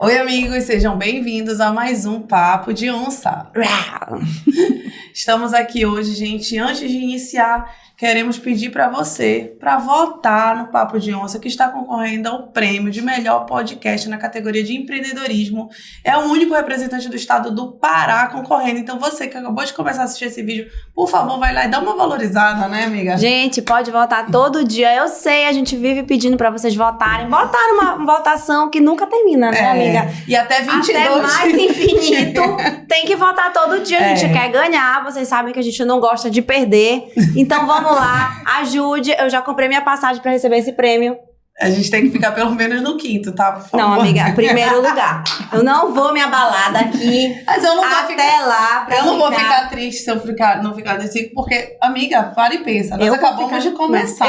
Oi, amigos, sejam bem-vindos a mais um Papo de Onça. Estamos aqui hoje, gente. Antes de iniciar, queremos pedir para você para votar no Papo de Onça, que está concorrendo ao prêmio de melhor podcast na categoria de empreendedorismo. É o único representante do estado do Pará concorrendo. Então, você que acabou de começar a assistir esse vídeo, por favor, vai lá e dá uma valorizada, né, amiga? Gente, pode votar todo dia. Eu sei, a gente vive pedindo para vocês votarem. Votar uma votação que nunca termina, né, amiga? E até 22. Até mais infinito. Tem que votar todo dia. A gente quer ganhar. Vocês sabem que a gente não gosta de perder. Então, vamos lá. Ajude. Eu já comprei minha passagem para receber esse prêmio. A gente tem que ficar pelo menos no quinto, tá? Por favor. Não, amiga, primeiro lugar. Eu não vou me abalar daqui. Mas eu não vou até lá. Eu não vou ficar triste se eu não ficar nesse, porque, amiga, para e pensa. Nós acabamos de começar.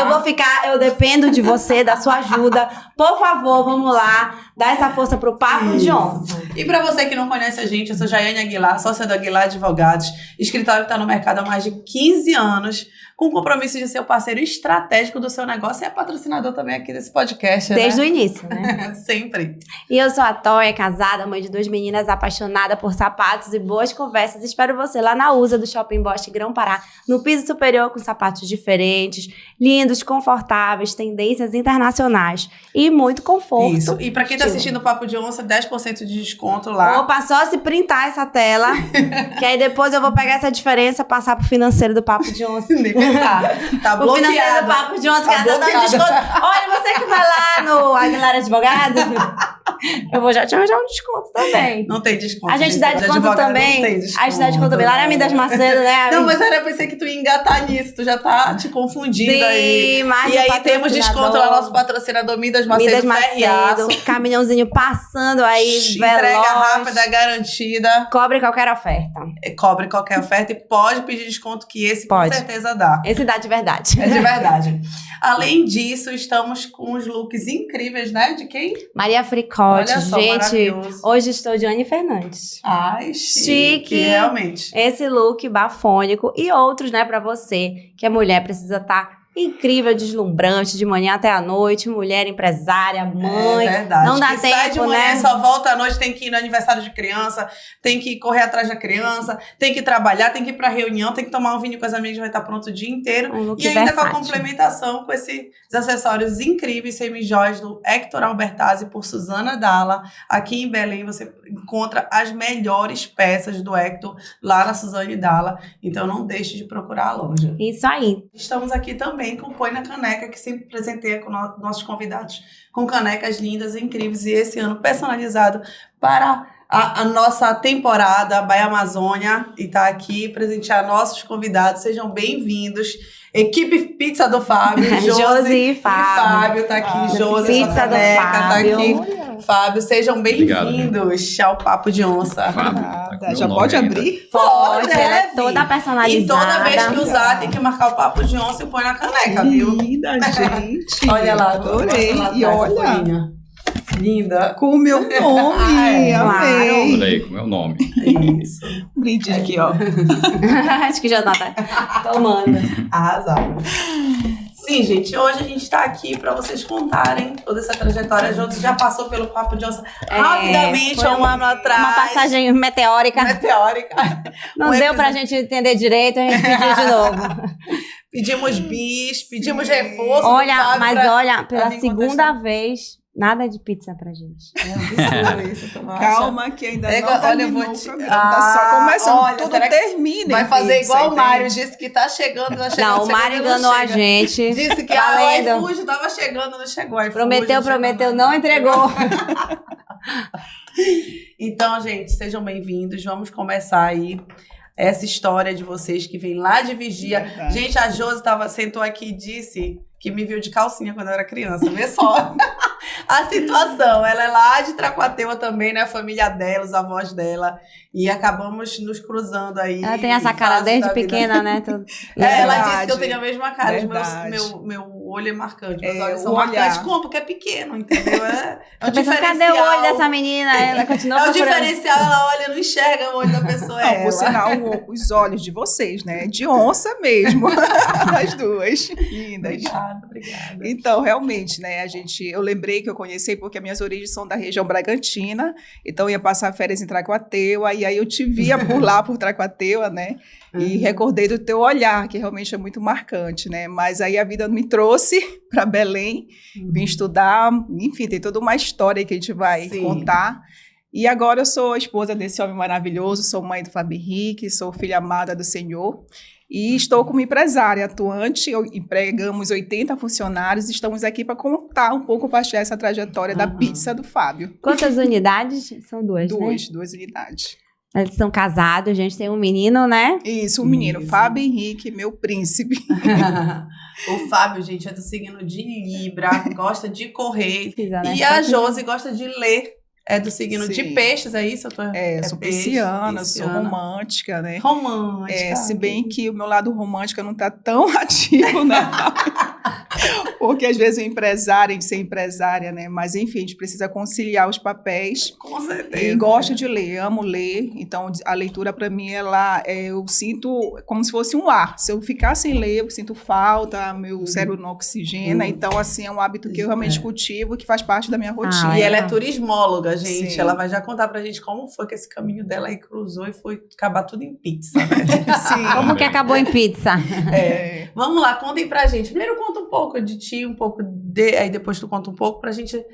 Eu dependo de você, da sua ajuda. Por favor, vamos lá. Dá essa força pro Papo de Onça. E pra você que não conhece a gente, eu sou Jaiane Aguilar, sócia do Aguilar Advogados, escritório que está no mercado há mais de 15 anos, com o compromisso de ser o parceiro estratégico do seu negócio e é patrocinador também aqui desse podcast, Desde o início, né? Sempre. E eu sou a Toia, casada, mãe de 2 meninas, apaixonada por sapatos e boas conversas. Espero você lá na USA do Shopping Bosch Grão-Pará, no piso superior com sapatos diferentes, lindos, confortáveis, tendências internacionais e muito conforto. Isso. E pra quem tá assistindo o Papo de Onça, 10% de desconto lá. Opa, só se printar essa tela, que aí depois eu vou pegar essa diferença e passar pro financeiro do Papo de Onça. Tá bloqueado. O financeiro do Papo de Onça, que tá dando desconto. Olha, você que vai lá no Aguilar Advogado, eu vou já te arranjar um desconto também. Não tem desconto. A gente dá desconto também. A gente dá desconto também. Lá na Midas Macedo, né? Não, mas eu pensei que tu ia engatar nisso. Tu já tá te confundindo. Sim, aí. Mas e aí temos desconto lá, nosso patrocinador Midas Macedo. Caminhãozinho passando aí, entrega rápida, garantida. Cobre qualquer oferta. Cobre qualquer oferta e pode pedir desconto que esse com certeza dá. Esse dá de verdade. É de verdade. Além disso, estamos com os looks incríveis, né? De quem? Maria Fricote. Olha só, gente, hoje estou de Anne Fernandes. Ai, chique. Realmente. Esse look bafônico e outros, né, pra você, que é mulher, precisa estar incrível, deslumbrante, de manhã até à noite, mulher empresária, mãe. É verdade. Não dá tempo, sai de manhã, né? Só volta à noite, tem que ir no aniversário de criança, tem que correr atrás da criança, tem que trabalhar, tem que ir pra reunião, tem que tomar um vinho com as amigas, vai estar pronto o dia inteiro. E ainda com a complementação com esses acessórios incríveis, semijóias do Hector Albertazzi por Suzana Dalla. Aqui em Belém você encontra as melhores peças do Hector lá na Suzane Dalla. Então não deixe de procurar a loja. Isso aí. Estamos aqui também com Põe na Caneca, que sempre presenteia com nossos convidados com canecas lindas e incríveis. E esse ano personalizado para a nossa temporada Bahia Amazônia. E tá aqui presentear nossos convidados. Sejam bem-vindos. Equipe Pizza do Fábio. Josi e Fábio. Tá aqui. Josi, Pizza do caneca, Fábio. Tá aqui. Fábio, sejam bem-vindos ao Papo de Onça. Já pode abrir? Pode, ela é toda personalizada. E toda vez que usar, tem que marcar o Papo de Onça e põe na caneca, viu? Linda, gente. Olha lá, adorei. E olha, linda. com o meu nome. Amei. Olha aí, com o meu nome. Isso. Um brinde aqui, ó. Acho que já tá tomando. Arrasado. Sim, gente, hoje a gente tá aqui pra vocês contarem toda essa trajetória. A Josi já passou pelo Papo de Onça rapidamente, há um ano atrás. Uma passagem meteórica. Não deu pra gente entender direito, a gente pediu de novo. Pedimos bis, pedimos reforço. Olha, mas olha, pela segunda vez, nada de pizza pra gente. Calma que ainda não terminou o programa. Tá só começando, olha, tudo termina. Vai fazer igual o Mário, disse que tá chegando, não chegou. Não, o Mário enganou a gente. Disse que o iFood tava chegando, não chegou. Prometeu, não entregou. Então, gente, sejam bem-vindos. Vamos começar aí essa história de vocês que vem lá de Vigia. Verdade. Gente, a Josi sentou aqui e disse que me viu de calcinha quando eu era criança. Vê só a situação. Ela é lá de Tracuateua também, né? A família dela, os avós dela. E acabamos nos cruzando aí. Ela tem essa cara desde pequena, né? Ela disse que eu tenho a mesma cara. Meu olho é marcante. Meus olhos são marcantes. Como? Porque é pequeno, entendeu? É um diferencial. Cadê o olho dessa menina? Ela continua procurando. É o diferencial. Ela olha, não enxerga o olho da pessoa. Não, por sinal, os olhos de vocês, né? De onça mesmo. As duas. Lindas. Obrigada. Então, realmente, né, eu lembrei que eu conheci porque as minhas origens são da região Bragantina, então eu ia passar férias em Tracuateua, e aí eu te via por lá, por Tracuateua, né, e recordei do teu olhar, que realmente é muito marcante, né, mas aí a vida me trouxe para Belém, vim estudar, enfim, tem toda uma história que a gente vai contar. E agora eu sou a esposa desse homem maravilhoso, sou mãe do Fábio Henrique, sou filha amada do Senhor e estou como empresária atuante, empregamos 80 funcionários, estamos aqui para contar um pouco, partilhar essa trajetória da pizza do Fábio. Quantas unidades? São duas, né? Duas unidades. Eles são casados, gente, tem um menino, né? Isso, um menino, Fábio Henrique, meu príncipe. O Fábio, gente, é do signo de Libra, gosta de correr, Né? e a Josi gosta de ler. É do signo de peixes, é isso? Sou pisciana, sou romântica, né? Romântica. Se bem que o meu lado romântico não tá tão ativo, né? Porque às vezes o empresário, de ser empresária, né? Mas enfim, a gente precisa conciliar os papéis. Com certeza. E gosto de ler, amo ler. Então a leitura para mim, eu sinto como se fosse um ar. Se eu ficar sem ler, eu sinto falta, meu cérebro não oxigena. Então assim, é um hábito que eu realmente cultivo, que faz parte da minha rotina. E ela é turismóloga, gente. Sim. Ela vai já contar pra gente como foi que esse caminho dela aí cruzou e foi acabar tudo em pizza, né? Sim. Como que acabou em pizza? Vamos lá, contem pra gente. Primeiro conta um pouco de ti, um pouco de... Aí depois tu conta um pouco pra gente ver.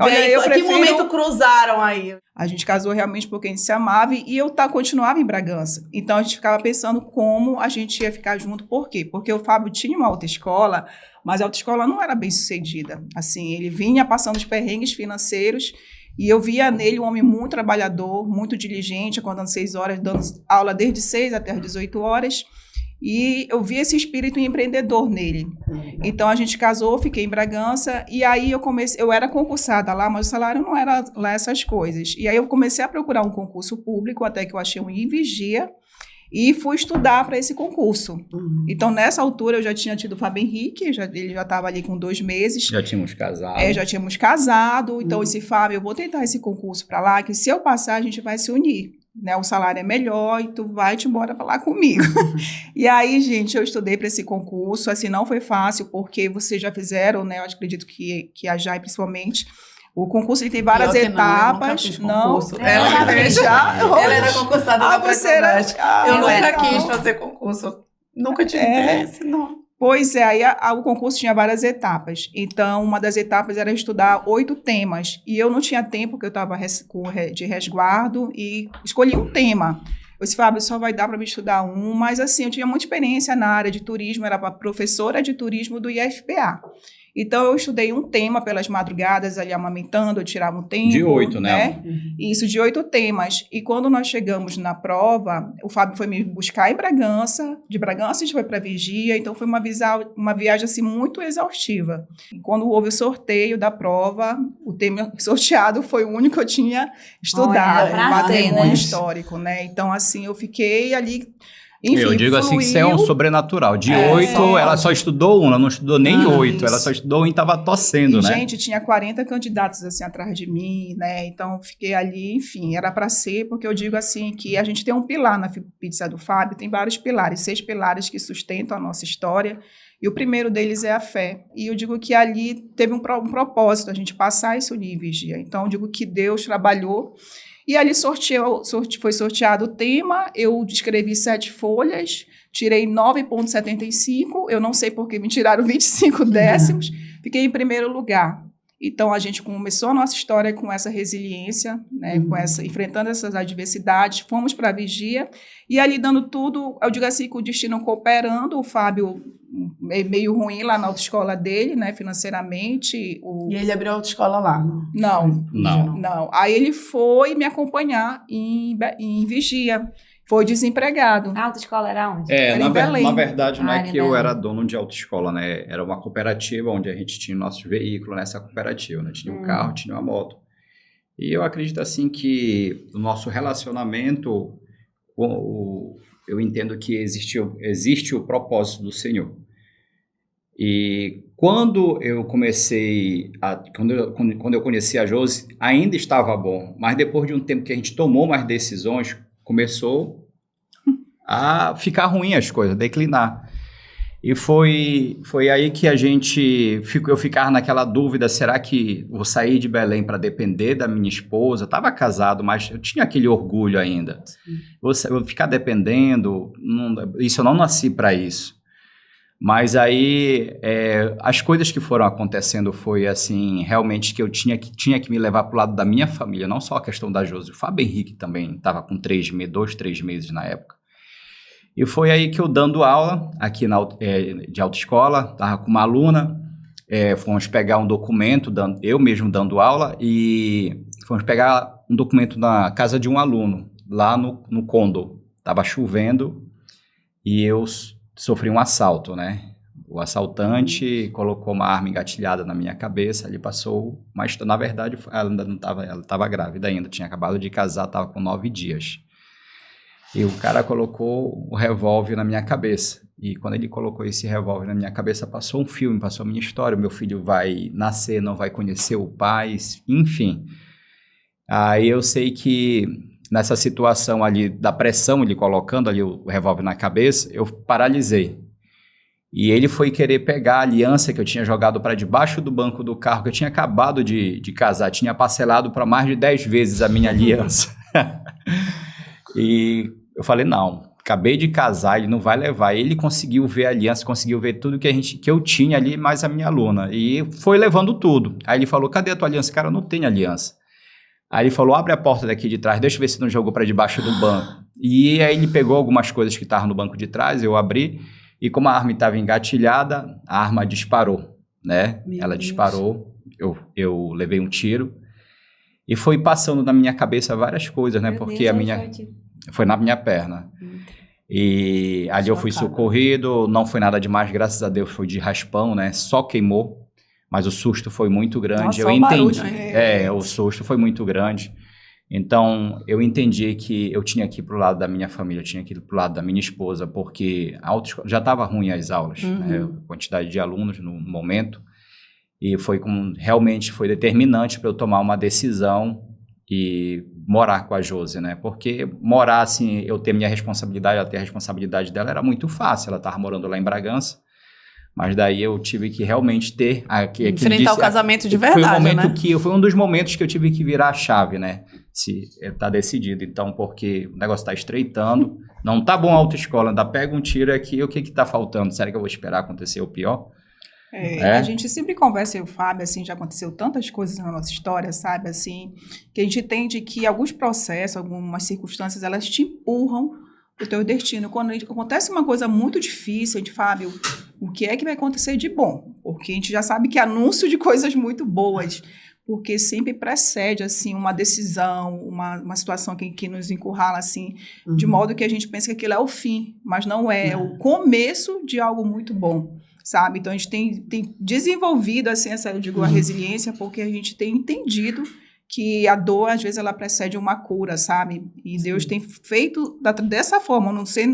Olha, aí, que momento cruzaram aí? A gente casou realmente porque a gente se amava e eu continuava em Bragança. Então a gente ficava pensando como a gente ia ficar junto. Por quê? Porque o Fábio tinha uma autoescola, mas a autoescola não era bem sucedida. Assim, ele vinha passando os perrengues financeiros. E eu via nele um homem muito trabalhador, muito diligente, acordando 6 horas, dando aula desde 6 até as 18 horas. E eu vi esse espírito empreendedor nele. Então, a gente casou, fiquei em Bragança, e aí eu era concursada lá, mas o salário não era lá essas coisas. E aí eu comecei a procurar um concurso público, até que eu achei um em Vigia, e fui estudar para esse concurso. Então, nessa altura, eu já tinha tido o Fábio Henrique, ele já estava ali com 2 meses. Já tínhamos casado. Já tínhamos casado. Então, esse Fábio, eu vou tentar esse concurso para lá, que se eu passar, a gente vai se unir. Né? O salário é melhor e tu vai-te embora para lá comigo. E aí, gente, eu estudei para esse concurso. Assim, não foi fácil, porque vocês já fizeram, né? Eu acredito que a Jai, principalmente... O concurso ele tem várias etapas. Ela era concursada na Petrobras. Eu nunca quis fazer concurso. Nunca tive interesse, não. Pois é, aí o concurso tinha várias etapas. Então, uma das etapas era estudar 8 temas. E eu não tinha tempo, porque eu estava de resguardo, e escolhi um tema. Eu disse, Fábio, só vai dar para me estudar um. Mas, assim, eu tinha muita experiência na área de turismo, era professora de turismo do IFPA. Então, eu estudei um tema pelas madrugadas, ali amamentando, eu tirava um tempo. De 8, né? Isso, de 8 temas. E quando nós chegamos na prova, o Fábio foi me buscar em Bragança. De Bragança, a gente foi para Vigia. Então, foi uma viagem, assim, muito exaustiva. E quando houve o sorteio da prova, o tema sorteado foi o único que eu tinha estudado. Patrimônio histórico, né? Então, assim, eu fiquei ali... Enfim, eu digo assim que isso é um sobrenatural. De 8, ela só estudou ela não estudou nem 8. Ela só estudou e estava torcendo, né? Gente, tinha 40 candidatos assim atrás de mim, né? Então, fiquei ali, enfim, era para ser, porque eu digo assim que a gente tem um pilar na pizza do Fábio, tem vários pilares, 6 pilares que sustentam a nossa história. E o primeiro deles é a fé. E eu digo que ali teve um propósito, a gente passar isso nível, Vigia. Então, eu digo que Deus trabalhou. E ali foi sorteado o tema, eu escrevi 7 folhas, tirei 9,75, eu não sei por que me tiraram 25 décimos, fiquei em primeiro lugar. Então, a gente começou a nossa história com essa resiliência, né, enfrentando essas adversidades, fomos para a Vigia, e ali dando tudo, eu digo assim, com o destino cooperando, o Fábio meio ruim lá na autoescola dele, né, financeiramente. E ele abriu a autoescola lá? Não. Aí ele foi me acompanhar em Vigia. Foi desempregado. A autoescola era onde? Na verdade, não é que eu era dono de autoescola, né? Era uma cooperativa onde a gente tinha nossos veículos nessa cooperativa, né? Tinha um carro, tinha uma moto. E eu acredito, assim, que o nosso relacionamento, eu entendo que existe o propósito do Senhor. E quando eu quando eu conheci a Josi, ainda estava bom, mas depois de um tempo que a gente tomou mais decisões, começou a ficar ruim as coisas, declinar. E foi aí que eu ficava naquela dúvida, será que vou sair de Belém para depender da minha esposa? Estava casado, mas eu tinha aquele orgulho ainda. Vou ficar dependendo, isso eu não nasci para isso. Mas aí, as coisas que foram acontecendo foi assim, realmente que eu tinha que me levar para o lado da minha família, não só a questão da Josi, o Fábio Henrique também estava com 2, 3 meses na época. E foi aí que eu dando aula, aqui de autoescola, estava com uma aluna, fomos pegar um documento, eu mesmo dando aula, e fomos pegar um documento na casa de um aluno, lá no Condor. Estava chovendo e eu sofri um assalto, né? O assaltante colocou uma arma engatilhada na minha cabeça, ele passou, mas na verdade ela ainda não estava, ela estava grávida ainda, tinha acabado de casar, estava com 9 dias. E o cara colocou o revólver na minha cabeça. E quando ele colocou esse revólver na minha cabeça, passou um filme, passou a minha história. O meu filho vai nascer, não vai conhecer o pai, enfim. Aí eu sei que nessa situação ali da pressão, ele colocando ali o revólver na cabeça, eu paralisei. E ele foi querer pegar a aliança que eu tinha jogado para debaixo do banco do carro, que eu tinha acabado de casar, tinha parcelado para mais de 10 vezes a minha aliança. E eu falei, não, acabei de casar, ele não vai levar. Ele conseguiu ver a aliança, conseguiu ver tudo que eu tinha ali, mais a minha aluna. E foi levando tudo. Aí ele falou, cadê a tua aliança? Cara, eu não tenho aliança. Aí ele falou, abre a porta daqui de trás, deixa eu ver se não jogou para debaixo do banco. E aí ele pegou algumas coisas que estavam no banco de trás, eu abri, e como a arma estava engatilhada, a arma disparou, né? Ela disparou, eu levei um tiro, e foi passando na minha cabeça várias coisas, né? Porque foi na minha perna. E ali eu fui socorrido, não foi nada demais, graças a Deus foi de raspão, né? Só queimou, mas o susto foi muito grande. Nossa, eu entendi. Barulho, né? O susto foi muito grande. Então, eu entendi que eu tinha que ir pro lado da minha família, eu tinha que ir pro lado da minha esposa, porque já estava ruim as aulas, né? A quantidade de alunos no momento. E realmente foi determinante para eu tomar uma decisão e morar com a Josi, né? Porque morar, assim, eu ter minha responsabilidade, ela ter a responsabilidade dela, era muito fácil. Ela estava morando lá em Bragança, mas daí eu tive que realmente ter... enfrentar o casamento de verdade, foi um dos momentos que eu tive que virar a chave, né? Se tá decidido, então, porque o negócio está estreitando, não tá bom a autoescola, ainda pega um tiro aqui, o que tá faltando? Será que eu vou esperar acontecer o pior? A gente sempre conversa, eu e o Fábio, assim, já aconteceu tantas coisas na nossa história, sabe, assim, que a gente entende que alguns processos, algumas circunstâncias, elas te empurram pro teu destino. Quando acontece uma coisa muito difícil, a gente, Fábio, o que é que vai acontecer de bom? Porque a gente já sabe que é anúncio de coisas muito boas, porque sempre precede, assim, uma decisão, uma situação que nos encurrala, assim, de modo que a gente pensa que aquilo é o fim, mas não é, é o começo de algo muito bom. Sabe? Então, a gente tem desenvolvido, assim, a resiliência, porque a gente tem entendido que a dor, às vezes, ela precede uma cura, sabe? E Deus tem feito dessa forma, não sei,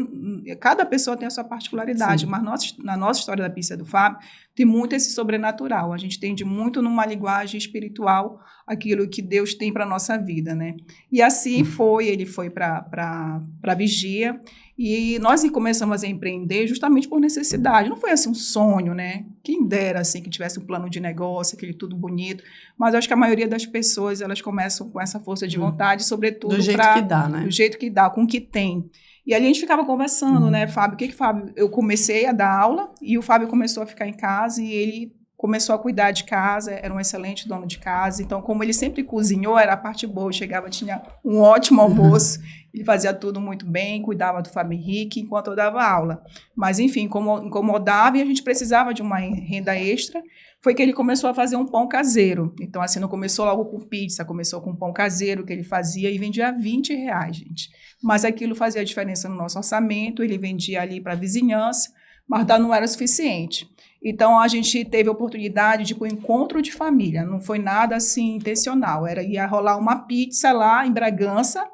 cada pessoa tem a sua particularidade, mas na nossa história da Pizza do Fábio, tem muito esse sobrenatural, a gente entende muito numa linguagem espiritual aquilo que Deus tem para a nossa vida, né? E assim ele foi para Vigia, e nós começamos a empreender justamente por necessidade. Não foi assim um sonho, né? Quem dera assim que tivesse um plano de negócio, aquele tudo bonito. Mas eu acho que a maioria das pessoas, elas começam com essa força de vontade, sobretudo do jeito que dá, né? Do jeito que dá, com o que tem. E ali a gente ficava conversando, né, Fábio? Fábio? Eu comecei a dar aula e o Fábio começou a ficar em casa e ele começou a cuidar de casa, era um excelente dono de casa. Então, como ele sempre cozinhou, era a parte boa. Chegava, tinha um ótimo almoço. Ele fazia tudo muito bem, cuidava do Fábio Henrique enquanto eu dava aula. Mas, enfim, incomodava e a gente precisava de uma renda extra. Foi que ele começou a fazer um pão caseiro. Então, assim, não começou logo com pizza, começou com um pão caseiro que ele fazia e vendia a R$20, gente. Mas aquilo fazia diferença no nosso orçamento, ele vendia ali para a vizinhança, mas não era suficiente. Então, a gente teve a oportunidade de ir para um encontro de família. Não foi nada, assim, intencional. Ia rolar uma pizza lá em Bragança,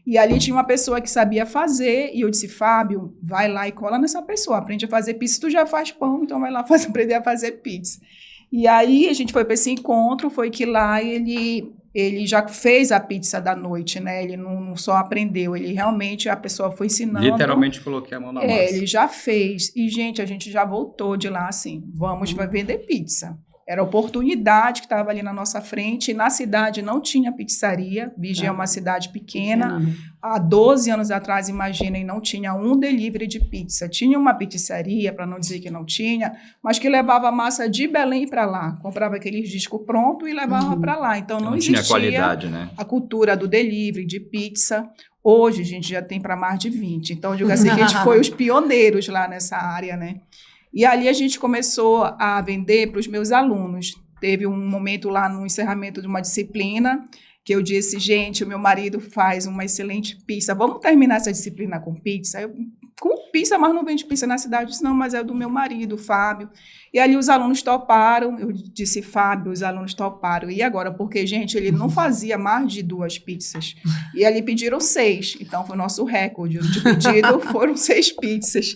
e ali tinha uma pessoa que sabia fazer, e eu disse, Fábio, vai lá e cola nessa pessoa, aprende a fazer pizza, tu já faz pão, então vai lá aprender a fazer pizza. E aí a gente foi para esse encontro, foi que lá ele ele já fez a pizza da noite, né? Ele não só aprendeu, ele realmente, a pessoa foi ensinando. Literalmente coloquei a mão na massa. Ele já fez. E, gente, a gente já voltou de lá assim, vai vender pizza. Era a oportunidade que estava ali na nossa frente. E na cidade não tinha pizzaria. Vigia é uma cidade pequena. Há 12 anos atrás, imaginem, não tinha um delivery de pizza. Tinha uma pizzaria, para não dizer que não tinha, mas que levava massa de Belém para lá. Comprava aqueles discos pronto e levava para lá. Então não existia tinha qualidade, né? A cultura do delivery, de pizza. Hoje a gente já tem para mais de 20. Então, eu digo assim, que a gente foi os pioneiros lá nessa área, né? E ali a gente começou a vender para os meus alunos. Teve um momento lá no encerramento de uma disciplina que eu disse, gente, o meu marido faz uma excelente pizza, vamos terminar essa disciplina com pizza? Com pizza, mas não vende pizza na cidade. Eu disse, não, mas é do meu marido, Fábio. E ali os alunos toparam, eu disse, Fábio, os alunos toparam. E agora? Porque, gente, ele não fazia mais de 2 pizzas. E ali pediram 6, então foi o nosso recorde de pedido, foram 6 pizzas.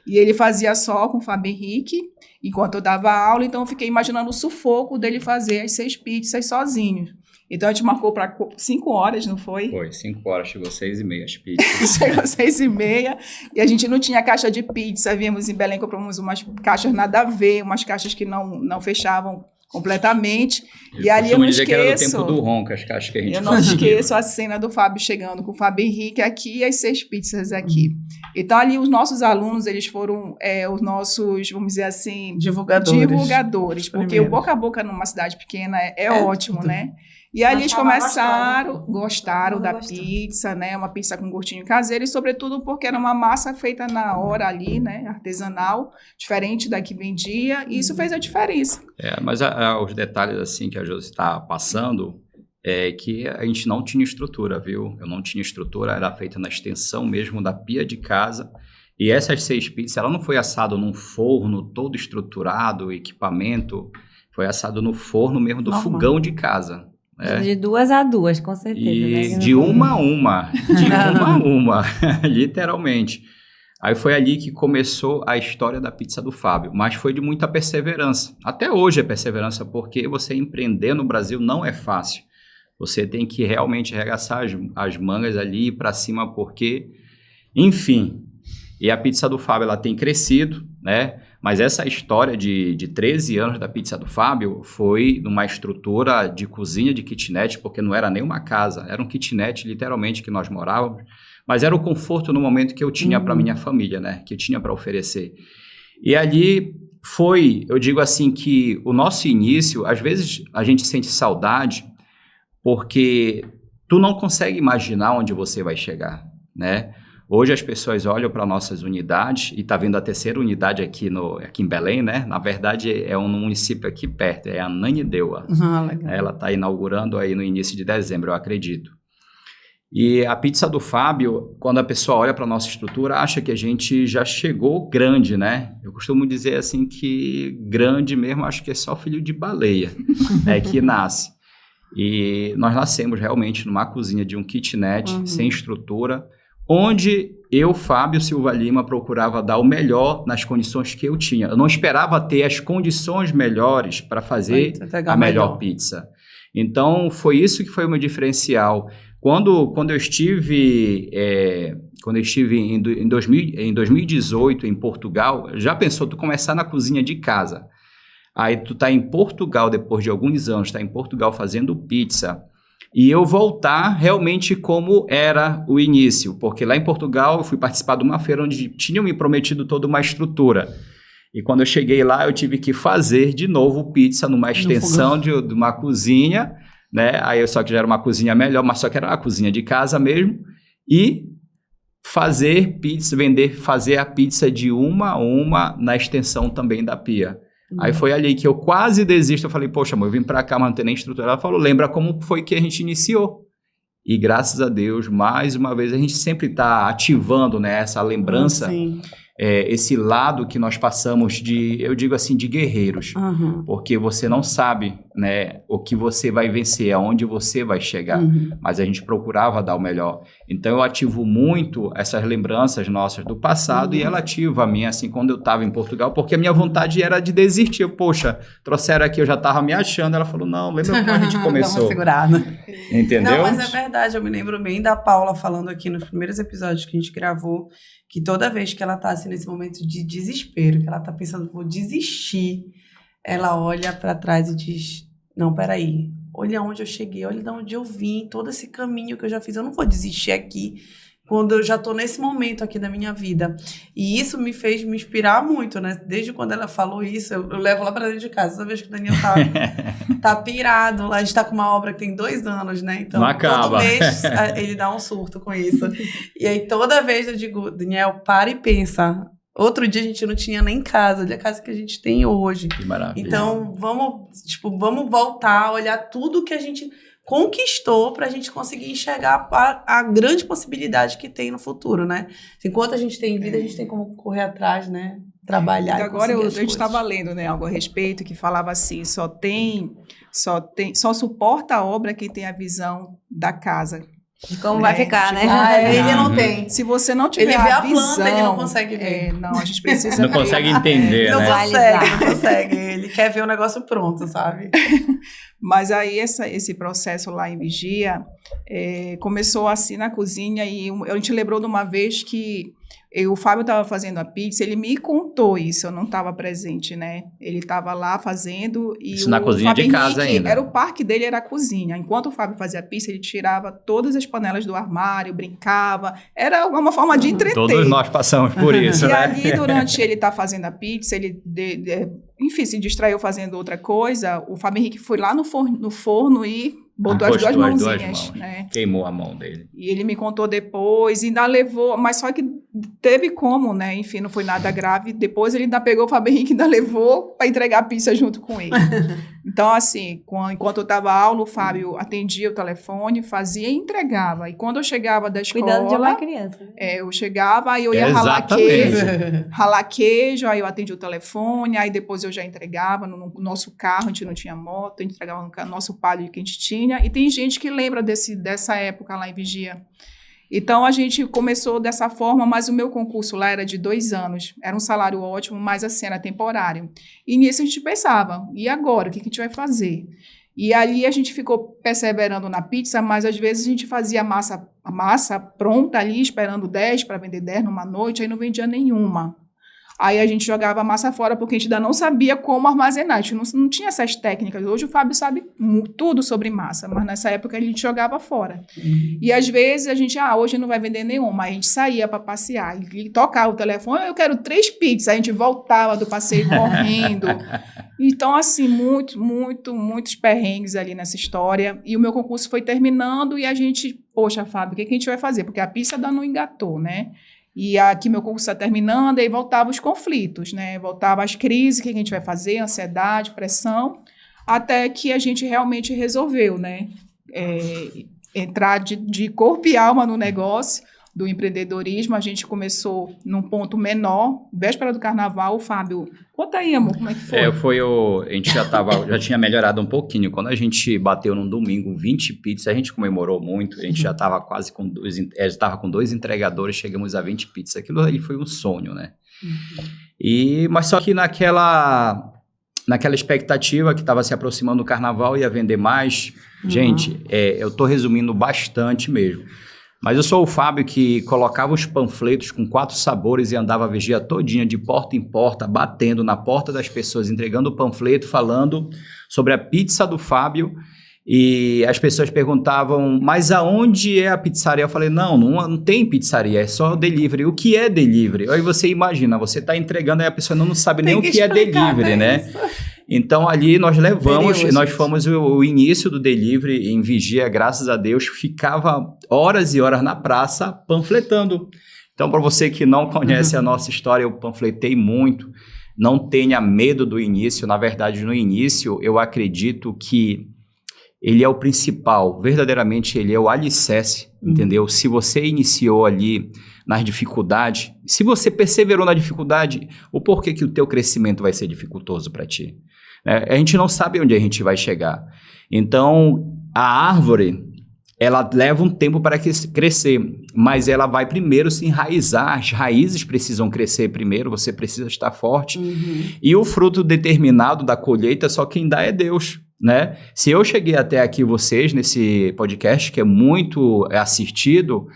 E ele fazia só com o Fábio Henrique, enquanto eu dava aula, então eu fiquei imaginando o sufoco dele fazer as 6 pizzas sozinho. Então, a gente marcou para 5 horas, não foi? Foi, 5 horas, chegou 6h30 as pizzas. Chegou 6h30 e a gente não tinha caixa de pizza. Viemos em Belém, compramos umas caixas nada a ver, umas caixas que não fechavam completamente. E ali eu não esqueço... que era do tempo do ronco, as caixas que a gente Eu não esqueço a cena do Fábio chegando com o Fábio Henrique aqui e as 6 pizzas aqui. Então, ali os nossos alunos, eles foram os nossos, vamos dizer assim... Divulgadores. Porque o boca a boca numa cidade pequena é ótimo, né? E ali eles gostaram da pizza, né? Uma pizza com gostinho caseiro e, sobretudo, porque era uma massa feita na hora ali, né? Artesanal, diferente da que vendia, e isso fez a diferença. Mas os detalhes, assim, que a Josi está passando, é que a gente não tinha estrutura, viu? Eu não tinha estrutura, era feita na extensão mesmo da pia de casa. E essas 6 pizzas, ela não foi assada num forno todo estruturado, equipamento, foi assado no forno mesmo do fogão de casa. De 2 a 2, com certeza. E né? de uma a uma, literalmente. Aí foi ali que começou a história da pizza do Fábio, mas foi de muita perseverança. Até hoje é perseverança, porque você empreender no Brasil não é fácil. Você tem que realmente arregaçar as mangas ali para cima, porque, enfim. E a pizza do Fábio, ela tem crescido, né? Mas essa história de 13 anos da pizza do Fábio foi numa estrutura de cozinha, de kitnet, porque não era nem uma casa, era um kitnet, literalmente, que nós morávamos, mas era o conforto no momento que eu tinha para minha família, né? Que eu tinha para oferecer. E ali foi, eu digo assim, que o nosso início, às vezes a gente sente saudade, porque tu não consegue imaginar onde você vai chegar, né? Hoje as pessoas olham para nossas unidades, e está vindo a 3ª unidade aqui em Belém, né? Na verdade, é um município aqui perto, é Ananindeua. Ela está inaugurando aí no início de dezembro, eu acredito. E a pizza do Fábio, quando a pessoa olha para a nossa estrutura, acha que a gente já chegou grande, né? Eu costumo dizer assim que grande mesmo, acho que é só filho de baleia, que nasce. E nós nascemos realmente numa cozinha de um kitnet, sem estrutura, onde eu, Fábio Silva Lima, procurava dar o melhor nas condições que eu tinha. Eu não esperava ter as condições melhores para fazer a melhor pizza. Então, foi isso que foi o meu diferencial. Quando eu estive em 2018 em Portugal, já pensou tu começar na cozinha de casa? Aí tu tá em Portugal, depois de alguns anos, tá em Portugal fazendo pizza, e eu voltar realmente como era o início, porque lá em Portugal eu fui participar de uma feira onde tinham me prometido toda uma estrutura. E quando eu cheguei lá, eu tive que fazer de novo pizza numa extensão de uma cozinha, né? Aí só que já era uma cozinha melhor, mas só que era uma cozinha de casa mesmo, e fazer pizza, fazer a pizza de uma a uma na extensão também da pia. Aí foi ali que eu quase desisto. Eu falei, poxa, amor, eu vim pra cá, mas não tem nem estrutura. Ela falou, lembra como foi que a gente iniciou? E graças a Deus, mais uma vez, a gente sempre está ativando, né, essa lembrança, esse lado que nós passamos eu digo assim, de guerreiros. Porque você não sabe né, o que você vai vencer, aonde você vai chegar, mas a gente procurava dar o melhor. Então eu ativo muito essas lembranças nossas do passado e ela ativa a minha, assim, quando eu estava em Portugal, porque a minha vontade era de desistir. Poxa, trouxeram aqui, eu já estava me achando. Ela falou, não, lembra quando a gente Dá começou? uma segurada. Entendeu? Não, mas é verdade, eu me lembro bem da Paula falando aqui nos primeiros episódios que a gente gravou, que toda vez que ela tá assim nesse momento de desespero, que ela tá pensando, vou desistir, ela olha pra trás e diz, não, peraí, olha onde eu cheguei, olha de onde eu vim, todo esse caminho que eu já fiz, eu não vou desistir aqui, quando eu já tô nesse momento aqui da minha vida. E isso me fez me inspirar muito, né? Desde quando ela falou isso, eu levo lá pra dentro de casa. Toda vez que o Daniel tá pirado, lá a gente tá com uma obra que tem 2 anos, né? Então, não acaba. todo mês ele dá um surto com isso. E aí, toda vez eu digo, Daniel, para e pensa. Outro dia a gente não tinha nem casa, olha a casa que a gente tem hoje. Que maravilha. Então, vamos voltar a olhar tudo que a gente conquistou para a gente conseguir enxergar a grande possibilidade que tem no futuro, né? Enquanto a gente tem vida, a gente tem como correr atrás, né? Trabalhar. E agora a gente estava lendo, né, algo a respeito que falava assim, só suporta a obra quem tem a visão da casa. Como vai ficar, né? Ele não tem. Se você não tiver ele vê a visão, planta, ele não consegue ver. Não, a gente precisa não consegue entender, não né? Não consegue. Ele quer ver o negócio pronto, sabe? Mas aí esse processo lá em Vigia começou assim na cozinha e a gente lembrou de uma vez que o Fábio estava fazendo a pizza, ele me contou isso, eu não estava presente, né? Ele estava lá fazendo e isso na cozinha Fábio de casa Henrique, ainda. Era o parque dele, era a cozinha. Enquanto o Fábio fazia a pizza, ele tirava todas as panelas do armário, brincava. Era uma forma de entreter. Todos nós passamos por isso, e né? ali, durante ele estar fazendo a pizza, ele, enfim, se distraiu fazendo outra coisa. O Fábio Henrique foi lá no forno e botou as duas mãozinhas, né? Queimou a mão dele. E ele me contou depois, ainda levou, mas só que teve como, né? Enfim, não foi nada grave. Depois ele ainda pegou o Fábio Henrique e ainda levou para entregar a pizza junto com ele. Então, assim, enquanto eu estava aula, o Fábio atendia o telefone, fazia e entregava. E quando eu chegava da escola... Cuidando de uma criança. Eu chegava, aí eu ia ralar queijo, aí eu atendia o telefone, aí depois eu já entregava no nosso carro, a gente não tinha moto, a gente entregava no nosso palio que a gente tinha. E tem gente que lembra dessa época lá em Vigia. Então, a gente começou dessa forma, mas o meu concurso lá era de 2 anos. Era um salário ótimo, mas assim, era temporário. E nisso a gente pensava, e agora? O que a gente vai fazer? E ali a gente ficou perseverando na pizza, mas às vezes a gente fazia a massa pronta ali, esperando 10 para vender 10 numa noite, aí não vendia nenhuma. Aí a gente jogava a massa fora porque a gente ainda não sabia como armazenar. A gente não tinha essas técnicas. Hoje o Fábio sabe tudo sobre massa, mas nessa época a gente jogava fora. E às vezes a gente, hoje não vai vender nenhuma. Aí a gente saía para passear e tocava o telefone, eu quero 3 pizzas. Aí a gente voltava do passeio correndo. Então, assim, muitos perrengues ali nessa história. E o meu concurso foi terminando e a gente, poxa, Fábio, o que a gente vai fazer? Porque a pizza ainda não engatou, né? E aqui meu concurso está terminando, aí voltavam os conflitos, né? Voltavam as crises, o que a gente vai fazer, ansiedade, pressão, até que a gente realmente resolveu, né? Entrar de corpo e alma no negócio do empreendedorismo. A gente começou num ponto menor, véspera do carnaval. O Fábio, conta aí, amor, como é que foi? A gente já tinha melhorado um pouquinho. Quando a gente bateu num domingo 20 pizzas, a gente comemorou muito. A gente já estava quase com 2 entregadores, chegamos a 20 pizzas. Aquilo ali foi um sonho, né? Mas só que naquela expectativa que estava se aproximando do carnaval, ia vender mais. Gente, eu estou resumindo bastante mesmo. Mas eu sou o Fábio que colocava os panfletos com 4 sabores e andava a Vigia todinha, de porta em porta, batendo na porta das pessoas, entregando o panfleto, falando sobre a pizza do Fábio. E as pessoas perguntavam, mas aonde é a pizzaria? Eu falei, não tem pizzaria, é só delivery. O que é delivery? Aí você imagina, você está entregando, aí a pessoa não sabe nem o que é delivery, né? Então, ali nós nós fomos o início do delivery em Vigia, graças a Deus, ficava horas e horas na praça panfletando. Então, para você que não conhece a nossa história, eu panfletei muito. Não tenha medo do início. Na verdade, no início, eu acredito que ele é o principal. Verdadeiramente, ele é o alicerce, entendeu? Se você iniciou ali nas dificuldades, se você perseverou na dificuldade, o porquê que o teu crescimento vai ser dificultoso para ti? A gente não sabe onde a gente vai chegar. Então, a árvore, ela leva um tempo para crescer, mas ela vai primeiro se enraizar, as raízes precisam crescer primeiro, você precisa estar forte, e o fruto determinado da colheita só quem dá é Deus, né? Se eu cheguei até aqui vocês, nesse podcast, que é muito assistido,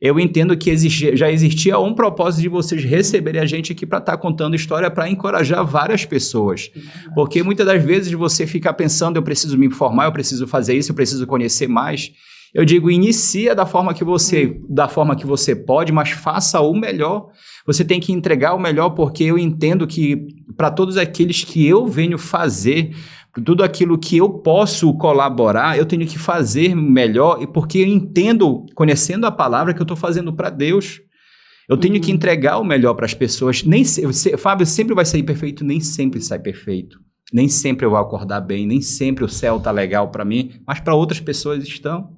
eu entendo que já existia um propósito de vocês receberem a gente aqui para estar contando história, para encorajar várias pessoas. Porque muitas das vezes você fica pensando, eu preciso me informar, eu preciso fazer isso, eu preciso conhecer mais. Eu digo, inicia da forma que você pode, mas faça o melhor. Você tem que entregar o melhor, porque eu entendo que para todos aqueles que eu venho fazer, tudo aquilo que eu posso colaborar, eu tenho que fazer melhor, e porque eu entendo, conhecendo a palavra, que eu estou fazendo para Deus. Eu tenho que entregar o melhor para as pessoas. Fábio sempre vai sair perfeito, nem sempre sai perfeito. Nem sempre eu vou acordar bem, nem sempre o céu está legal para mim, mas para outras pessoas estão.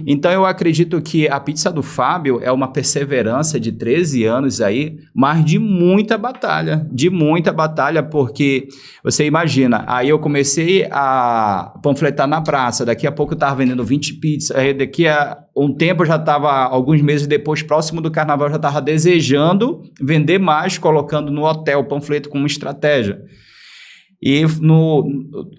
Então eu acredito que a pizza do Fábio é uma perseverança de 13 anos aí, mas de muita batalha, porque você imagina, aí eu comecei a panfletar na praça, daqui a pouco eu estava vendendo 20 pizzas, aí daqui a um tempo eu já estava, alguns meses depois, próximo do carnaval, eu já estava desejando vender mais, colocando no hotel o panfleto como estratégia. E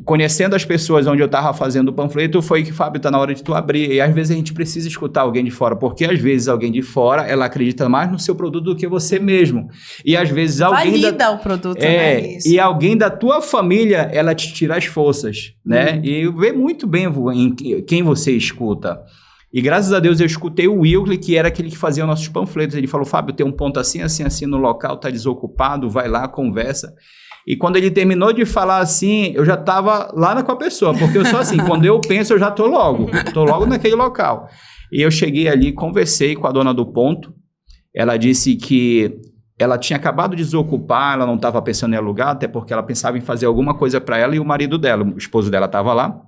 conhecendo as pessoas onde eu estava fazendo o panfleto, foi que, Fábio, está na hora de tu abrir. E às vezes a gente precisa escutar alguém de fora, porque às vezes alguém de fora, ela acredita mais no seu produto do que você mesmo. E às vezes alguém... Valida o produto, né? Isso. E alguém da tua família, ela te tira as forças, né? E vê muito bem em quem você escuta. E graças a Deus eu escutei o Wilkley, que era aquele que fazia os nossos panfletos. Ele falou, Fábio, tem um ponto assim, assim, assim no local, está desocupado, vai lá, conversa. E quando ele terminou de falar assim, eu já estava lá com a pessoa, porque eu sou assim, quando eu penso, eu já estou logo naquele local. E eu cheguei ali, conversei com a dona do ponto, ela disse que ela tinha acabado de desocupar, ela não estava pensando em alugar, até porque ela pensava em fazer alguma coisa para ela e o marido dela, o esposo dela estava lá,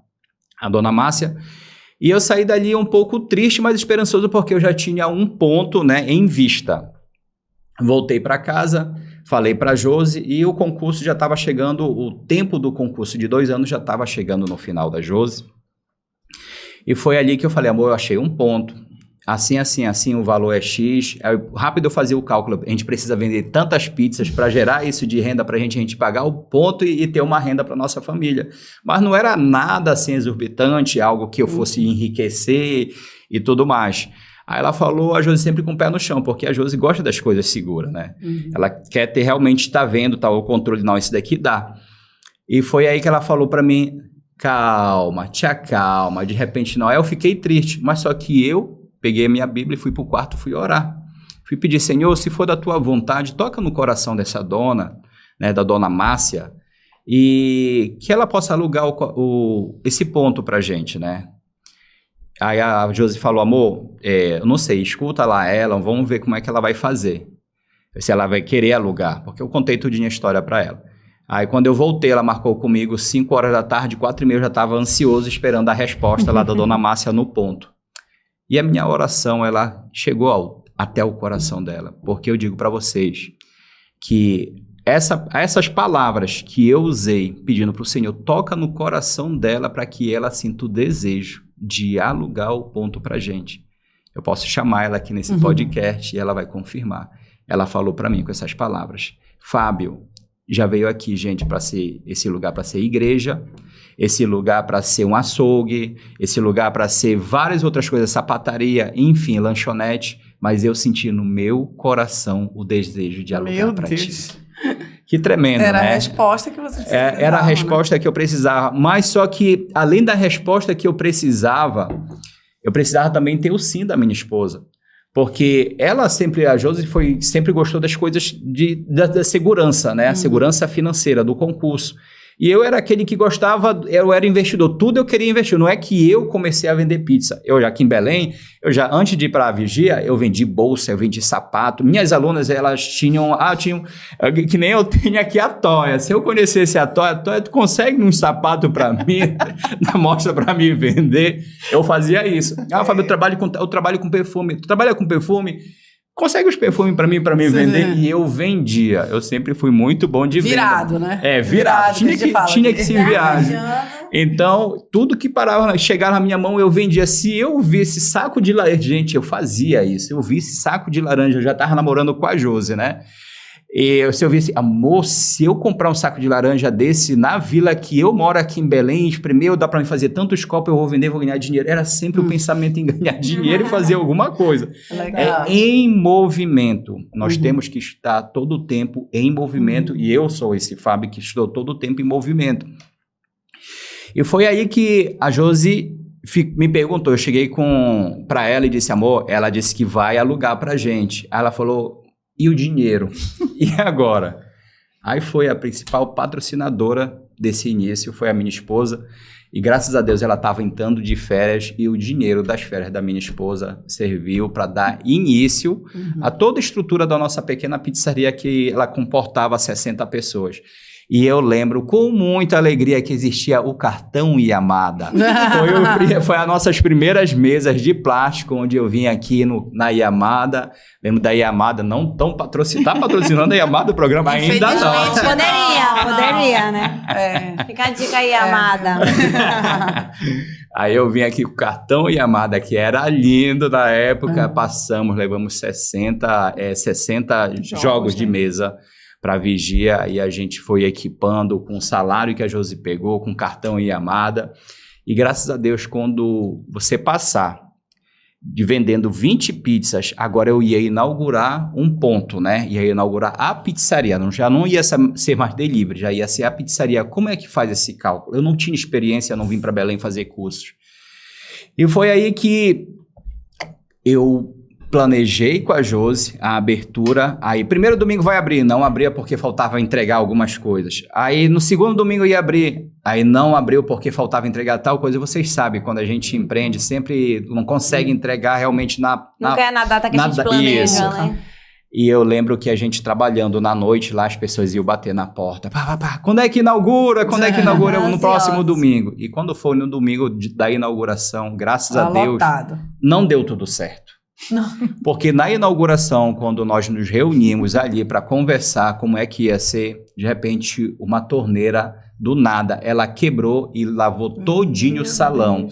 a dona Márcia, e eu saí dali um pouco triste, mas esperançoso, porque eu já tinha um ponto, né, em vista. Voltei para casa, falei para a Josi, e o concurso já estava chegando, o tempo do concurso de 2 anos já estava chegando no final da Josi. E foi ali que eu falei, amor, eu achei um ponto, assim, assim, assim, o valor é X. Aí, rápido eu fazia o cálculo, a gente precisa vender tantas pizzas para gerar isso de renda para a gente pagar o ponto e ter uma renda para nossa família. Mas não era nada assim exorbitante, algo que eu fosse enriquecer e tudo mais. Aí ela falou, a Josi sempre com o pé no chão, porque a Josi gosta das coisas seguras, né? Ela quer ter realmente, tá vendo, tá, o controle, não, isso daqui dá. E foi aí que ela falou pra mim, calma, te acalma, de repente não. Aí eu fiquei triste, mas só que eu peguei a minha Bíblia e fui pro quarto, fui orar. Fui pedir, Senhor, se for da tua vontade, toca no coração dessa dona, né, da dona Márcia, e que ela possa alugar esse ponto pra gente, né? Aí a Josi falou, amor, eu não sei, escuta lá ela, vamos ver como é que ela vai fazer. Se ela vai querer alugar, porque eu contei tudinho a história para ela. Aí quando eu voltei, ela marcou comigo 5 horas da tarde, 4h30 eu já estava ansioso esperando a resposta lá da dona Márcia no ponto. E a minha oração, ela chegou até o coração dela, porque eu digo para vocês que essas palavras que eu usei pedindo para o Senhor, toca no coração dela para que ela sinta o desejo de alugar o ponto pra gente. Eu posso chamar ela aqui nesse podcast e ela vai confirmar. Ela falou pra mim com essas palavras, Fábio, já veio aqui gente para ser esse lugar para ser igreja, esse lugar para ser um açougue, esse lugar para ser várias outras coisas, sapataria, enfim, lanchonete, mas eu senti no meu coração o desejo de alugar para ti. Que tremendo, era, né? Era a resposta que você precisava. Era a resposta, né, que eu precisava. Mas só que, além da resposta que eu precisava também ter o sim da minha esposa. Porque ela sempre, a Josi, sempre gostou das coisas da segurança, né? A segurança financeira, do concurso. E eu era aquele que gostava, eu era investidor, tudo eu queria investir. Não é que eu comecei a vender pizza. Eu já aqui em Belém, antes de ir para a Vigia, eu vendi bolsa, eu vendi sapato. Minhas alunas, elas tinham, que nem eu tenho aqui a Toia. Se eu conhecesse a Toia, tu consegue um sapato para mim, mostra para mim vender. Eu fazia isso. Fábio, eu trabalho com perfume. Tu trabalha com perfume? consegue os perfumes para mim vender? E eu vendia. Eu sempre fui muito bom de venda. Virado, né? Virado. Tinha que se virar. Então, tudo que parava, chegava na minha mão, eu vendia. Se eu visse saco de laranja, gente, eu fazia isso. Eu visse saco de laranja, eu já estava namorando com a Josi, né? E se eu visse, amor, se eu comprar um saco de laranja desse na vila que eu moro aqui em Belém, espremer, dá para mim fazer tantos copos, eu vou vender, vou ganhar dinheiro. Era sempre o pensamento em ganhar dinheiro e fazer alguma coisa. Legal. Em movimento. Nós temos que estar todo o tempo em movimento. E eu sou esse Fábio que estou todo o tempo em movimento. E foi aí que a Josi me perguntou, eu cheguei para ela e disse, amor, ela disse que vai alugar pra gente. Aí ela falou, e o dinheiro? E agora? Aí foi a principal patrocinadora desse início, foi a minha esposa. E graças a Deus ela estava entrando de férias e o dinheiro das férias da minha esposa serviu para dar início a toda a estrutura da nossa pequena pizzaria que ela comportava 60 pessoas. E eu lembro com muita alegria que existia o cartão Yamada. Foi as nossas primeiras mesas de plástico, onde eu vim aqui na Yamada. Lembro da Yamada, não tão patrocinando a Yamada, o programa ainda não. Poderia, né? Fica a dica aí, Yamada. Aí eu vim aqui com o cartão Yamada, que era lindo na época. Levamos 60 jogos de mesa para vigia, e a gente foi equipando com o salário que a Josi pegou, com cartão Yamada, e graças a Deus, quando você passar de vendendo 20 pizzas, agora eu ia inaugurar um ponto, né? Ia inaugurar a pizzaria, já não ia ser mais delivery, já ia ser a pizzaria. Como é que faz esse cálculo? Eu não tinha experiência, não vim para Belém fazer cursos. E foi aí que eu planejei com a Josi a abertura. Aí, primeiro domingo vai abrir. Não abria porque faltava entregar algumas coisas. Aí, no segundo domingo ia abrir. Aí, não abriu porque faltava entregar tal coisa. Vocês sabem, quando a gente empreende, sempre não consegue entregar realmente Nunca é na data que a gente planeja, isso, né? E eu lembro que a gente trabalhando na noite lá, as pessoas iam bater na porta. Quando é que inaugura? Quando é que inaugura? No próximo domingo. E quando foi no domingo da inauguração, graças a Deus, não deu tudo certo. Não. Porque na inauguração, quando nós nos reunimos ali para conversar como é que ia ser, de repente uma torneira do nada, ela quebrou e lavou todinho o salão.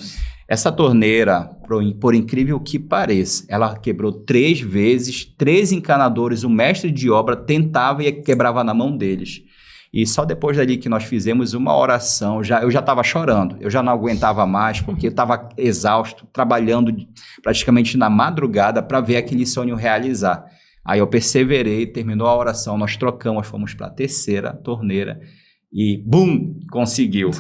Essa torneira, por incrível que pareça, ela quebrou 3 vezes, 3 encanadores, o mestre de obra tentava e quebrava na mão deles. E só depois dali que nós fizemos uma oração, eu já estava chorando, eu já não aguentava mais, porque eu estava exausto, trabalhando praticamente na madrugada para ver aquele sonho realizar. Aí eu perseverei, terminou a oração, nós trocamos, fomos para a 3ª torneira e bum, conseguiu.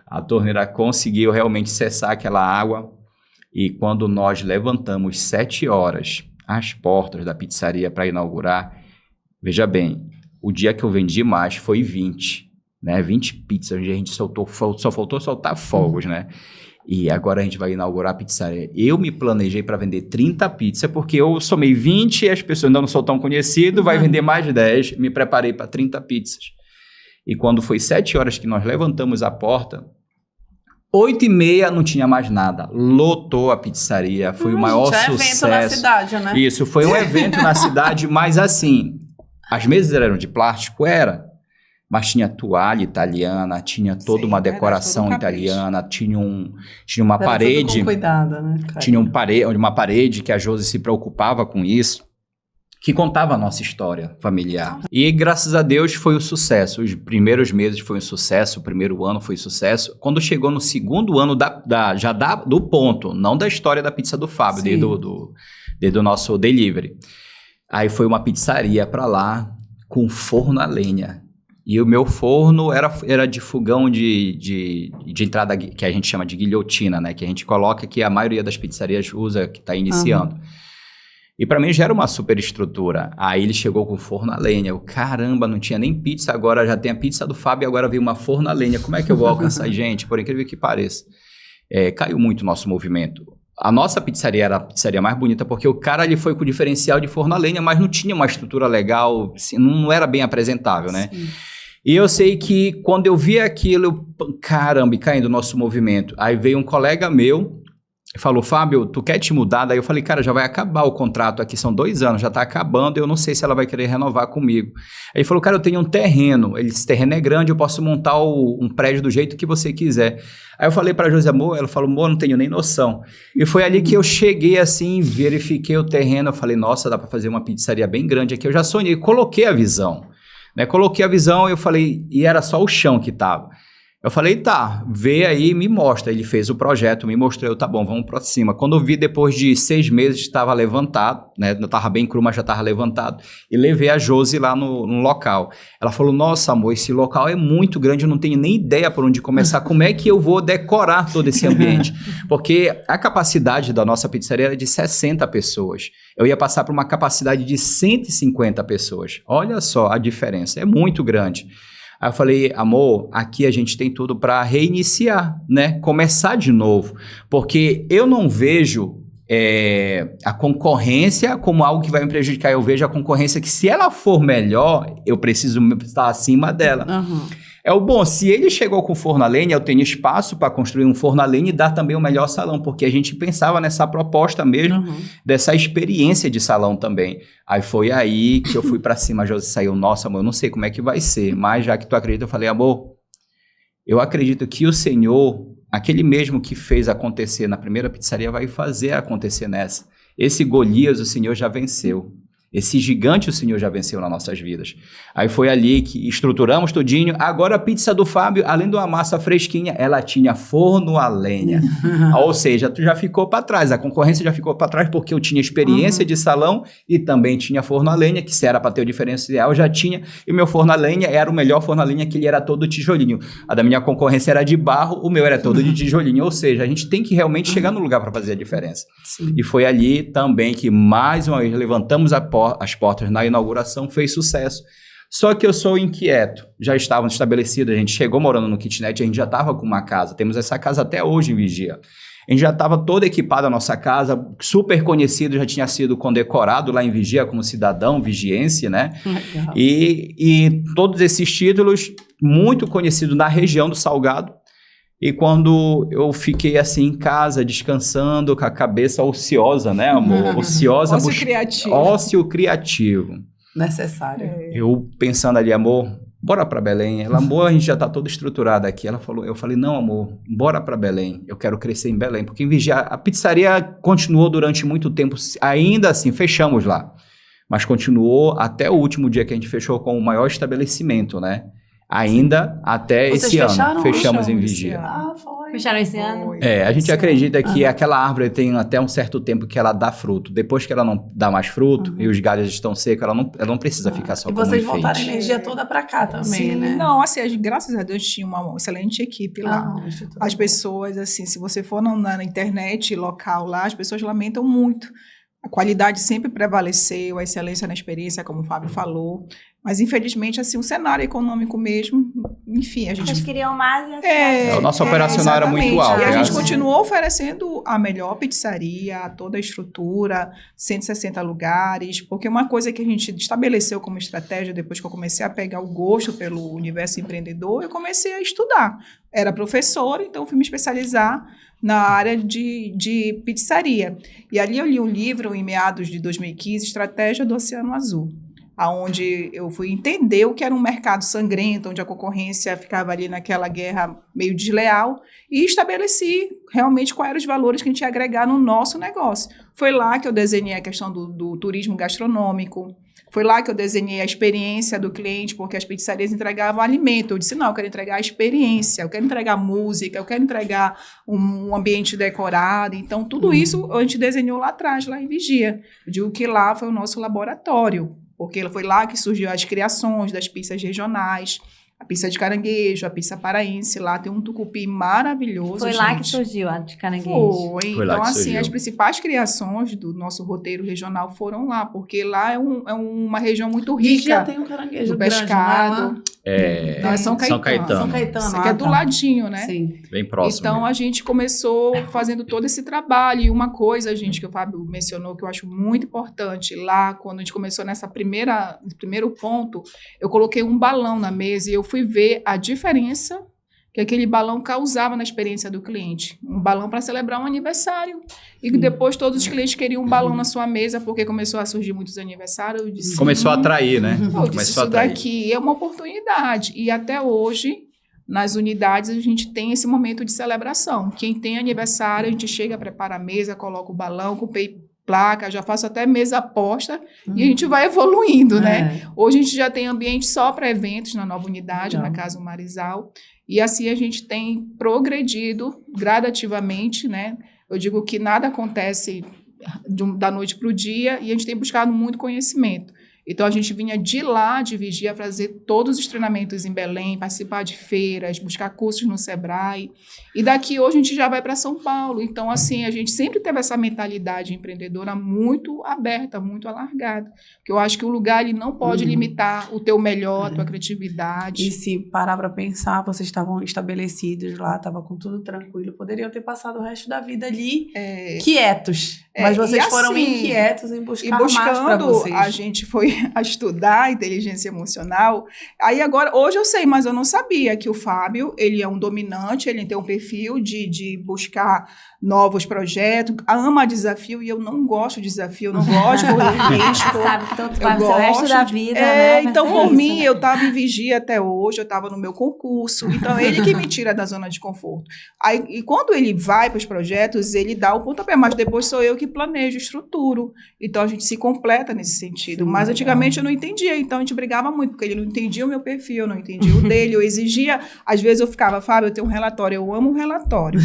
A torneira conseguiu realmente cessar aquela água, e quando nós levantamos 7 horas as portas da pizzaria para inaugurar, veja bem, o dia que eu vendi mais foi 20, né? 20 pizzas, onde a gente só faltou soltar fogos, né? E agora a gente vai inaugurar a pizzaria. Eu me planejei para vender 30 pizzas, porque eu somei 20 e as pessoas ainda não sou tão conhecido, vai vender mais de 10. Me preparei para 30 pizzas. E quando foi 7 horas que nós levantamos a porta, 8h30 não tinha mais nada. Lotou a pizzaria, foi o maior sucesso. Evento na cidade, né? Isso, foi um evento na cidade, mas assim... As mesas eram de plástico? Mas tinha toalha italiana, tinha toda uma decoração italiana, tinha uma parede... Tudo com cuidado, né? Tinha uma parede que a Josi se preocupava com isso, que contava a nossa história familiar. E graças a Deus foi um sucesso. Os primeiros meses foi um sucesso, o primeiro ano foi um sucesso. Quando chegou no segundo ano do ponto, não da história da pizza do Fábio, desde o nosso delivery. Aí foi uma pizzaria para lá, com forno a lenha. E o meu forno era de fogão de entrada, que a gente chama de guilhotina, né? Que a gente coloca, que a maioria das pizzarias usa, que está iniciando. E para mim já era uma super estrutura. Aí ele chegou com forno a lenha. Eu, caramba, não tinha nem pizza, agora já tem a pizza do Fábio e agora veio uma forno a lenha. Como é que eu vou alcançar gente? Por incrível que pareça. Caiu muito o nosso movimento. A nossa pizzaria era a pizzaria mais bonita, porque o cara ali foi com o diferencial de forno a lenha, mas não tinha uma estrutura legal, assim, não era bem apresentável, né? Sim. E eu sei que quando eu vi aquilo, caramba, e caindo o nosso movimento. Aí veio um colega meu, falou, Fábio, tu quer te mudar? Daí eu falei, cara, já vai acabar o contrato aqui, são 2 anos, já tá acabando, eu não sei se ela vai querer renovar comigo. Aí ele falou, cara, eu tenho um terreno, esse terreno é grande, eu posso montar um prédio do jeito que você quiser. Aí eu falei pra Josi, amor, ela falou, amor, não tenho nem noção. E foi ali que eu cheguei assim, verifiquei o terreno, eu falei, nossa, dá pra fazer uma pizzaria bem grande aqui, eu já sonhei, coloquei a visão, né? Coloquei a visão, eu falei, e era só o chão que tava. Eu falei, tá, vê aí e me mostra. Ele fez o projeto, me mostrou, tá bom, vamos pra cima. Quando eu vi, depois de 6 meses, estava levantado, né? Não estava bem cru, mas já estava levantado. E levei a Josi lá no local. Ela falou, nossa, amor, esse local é muito grande, eu não tenho nem ideia por onde começar. Como é que eu vou decorar todo esse ambiente? Porque a capacidade da nossa pizzaria era de 60 pessoas. Eu ia passar para uma capacidade de 150 pessoas. Olha só a diferença, é muito grande. Aí eu falei, amor, aqui a gente tem tudo para reiniciar, né? Começar de novo. Porque eu não vejo a concorrência como algo que vai me prejudicar. Eu vejo a concorrência que, se ela for melhor, eu preciso estar acima dela. É o bom, se ele chegou com forno a lenha, eu tenho espaço para construir um forno a lenha e dar também o melhor salão, porque a gente pensava nessa proposta mesmo, dessa experiência de salão também. Aí foi aí que eu fui para cima, a Josi saiu, nossa, amor, eu não sei como é que vai ser, mas já que tu acredita, eu falei, amor, eu acredito que o Senhor, aquele mesmo que fez acontecer na primeira pizzaria, vai fazer acontecer nessa. Esse Golias, o Senhor já venceu. Esse gigante o Senhor já venceu nas nossas vidas. Aí foi ali que estruturamos tudinho. Agora a pizza do Fábio, além de uma massa fresquinha, ela tinha forno a lenha. Ou seja, tu já ficou para trás. A concorrência já ficou para trás porque eu tinha experiência de salão e também tinha forno a lenha, que se era para ter o diferencial, já tinha. E o meu forno a lenha era o melhor forno a lenha, que ele era todo tijolinho. A da minha concorrência era de barro, o meu era todo de tijolinho. Ou seja, a gente tem que realmente chegar no lugar para fazer a diferença. Sim. E foi ali também que mais uma vez levantamos as portas na inauguração, fez sucesso. Só que eu sou inquieto. Já estávamos estabelecidos, a gente chegou morando no kitnet, a gente já estava com uma casa. Temos essa casa até hoje em Vigia. A gente já estava toda equipada a nossa casa, super conhecido, já tinha sido condecorado lá em Vigia como cidadão vigiense, né? Legal. E todos esses títulos, muito conhecido na região do Salgado. E quando eu fiquei assim em casa, descansando, com a cabeça ociosa, né, amor? Ociosa. Ócio criativo. Ócio criativo. Necessário. Eu pensando ali, amor, bora pra Belém. Ela, amor, a gente já tá toda estruturada aqui. Eu falei, não, amor, bora pra Belém. Eu quero crescer em Belém. Porque em Vigia, a pizzaria continuou durante muito tempo. Ainda assim, fechamos lá. Mas continuou até o último dia que a gente fechou com o maior estabelecimento, né? Ainda até Vocês esse fecharam? ano. Fechamos em Fechamos Vigia. esse ano. Foi. Fecharam esse ano? A gente acredita que aquela árvore tem até um certo tempo que ela dá fruto. Depois que ela não dá mais fruto e os galhos estão secos, ela não precisa ficar só E como vocês enfeite. voltaram a energia toda pra cá também, Sim, né? não, assim, graças a Deus tinha uma excelente equipe lá. As pessoas, assim, se você for na internet local lá, as pessoas lamentam muito. A qualidade sempre prevaleceu, a excelência na experiência, como o Fábio falou. Mas, infelizmente, assim, o cenário econômico mesmo, enfim, a gente... Vocês queriam mais e O nosso operacional era muito exatamente. alto. E a gente assim. continuou oferecendo a melhor pizzaria, toda a estrutura, 160 lugares, porque uma coisa que a gente estabeleceu como estratégia, depois que eu comecei a pegar o gosto pelo universo empreendedor, eu comecei a estudar. Era professora, então fui me especializar na área de pizzaria. E ali eu li um livro, em meados de 2015, Estratégia do Oceano Azul, aonde eu fui entender o que era um mercado sangrento, onde a concorrência ficava ali naquela guerra meio desleal, e estabeleci realmente quais eram os valores que a gente ia agregar no nosso negócio. Foi lá que eu desenhei a questão do turismo gastronômico, foi lá que eu desenhei a experiência do cliente, porque as pizzarias entregavam alimento. Eu disse, não, eu quero entregar a experiência, eu quero entregar música, eu quero entregar um ambiente decorado. Então, tudo isso a gente desenhou lá atrás, lá em Vigia. Eu digo que lá foi o nosso laboratório, porque foi lá que surgiu as criações das pizzas regionais, a pizza de caranguejo, a pizza paraense, lá tem um tucupi maravilhoso, Foi gente. lá que surgiu a de caranguejo. Foi lá então, que assim, surgiu. as principais criações do nosso roteiro regional foram lá, porque lá é uma região muito Vigia rica tem um caranguejo do grande, pescado. não Não, é São São Caetano. Caetano. São Caetano. Isso aqui é do ladinho, né? Sim. Bem próximo. Então, mesmo. a gente começou fazendo todo esse trabalho. E uma coisa, gente, que o Fábio mencionou, que eu acho muito importante, lá, quando a gente começou nesse primeiro ponto, eu coloquei um balão na mesa e eu fui ver a diferença que aquele balão causava na experiência do cliente. Um balão para celebrar um aniversário. E depois todos os clientes queriam um balão na sua mesa, porque começou a surgir muitos aniversários. Eu disse, Começou a atrair, né? Eu disse, isso daqui é uma oportunidade. E até hoje, nas unidades, a gente tem esse momento de celebração. Quem tem aniversário, a gente chega, prepara a mesa, coloca o balão, comprei placa, já faço até mesa aposta e a gente vai evoluindo, né? Hoje a gente já tem ambiente só para eventos na nova unidade, na Casa Marizal, e assim a gente tem progredido gradativamente, né? Eu digo que nada acontece da noite para o dia e a gente tem buscado muito conhecimento. Então, a gente vinha de lá, de Vigia, fazer todos os treinamentos em Belém, participar de feiras, buscar cursos no Sebrae. E daqui, hoje, a gente já vai para São Paulo. Então, assim, a gente sempre teve essa mentalidade empreendedora muito aberta, muito alargada. Porque eu acho que o lugar ele não pode limitar o teu melhor, a tua criatividade. E se parar para pensar, vocês estavam estabelecidos lá, estava com tudo tranquilo, poderiam ter passado o resto da vida ali quietos. Mas vocês foram assim, inquietos em buscar e buscando, mais para vocês. A gente foi a estudar inteligência emocional. Aí agora, hoje eu sei, mas eu não sabia que o Fábio, ele é um dominante, ele tem um perfil de buscar novos projetos, ama desafio e eu não gosto de desafio, eu não gosto de correr risco. Sabe que tanto vai o resto da vida, né? Então, por mim, eu estava em Vigia até hoje, eu estava no meu concurso, então ele que me tira da zona de conforto. Aí, e quando ele vai para os projetos, ele dá o pontapé, mas depois sou eu que planejo, estruturo. Então, a gente se completa nesse sentido. Sim, mas antigamente eu não entendia, então a gente brigava muito, porque ele não entendia o meu perfil, eu não entendia o dele, eu exigia, às vezes eu ficava, Fábio, eu tenho um relatório, eu amo um relatório,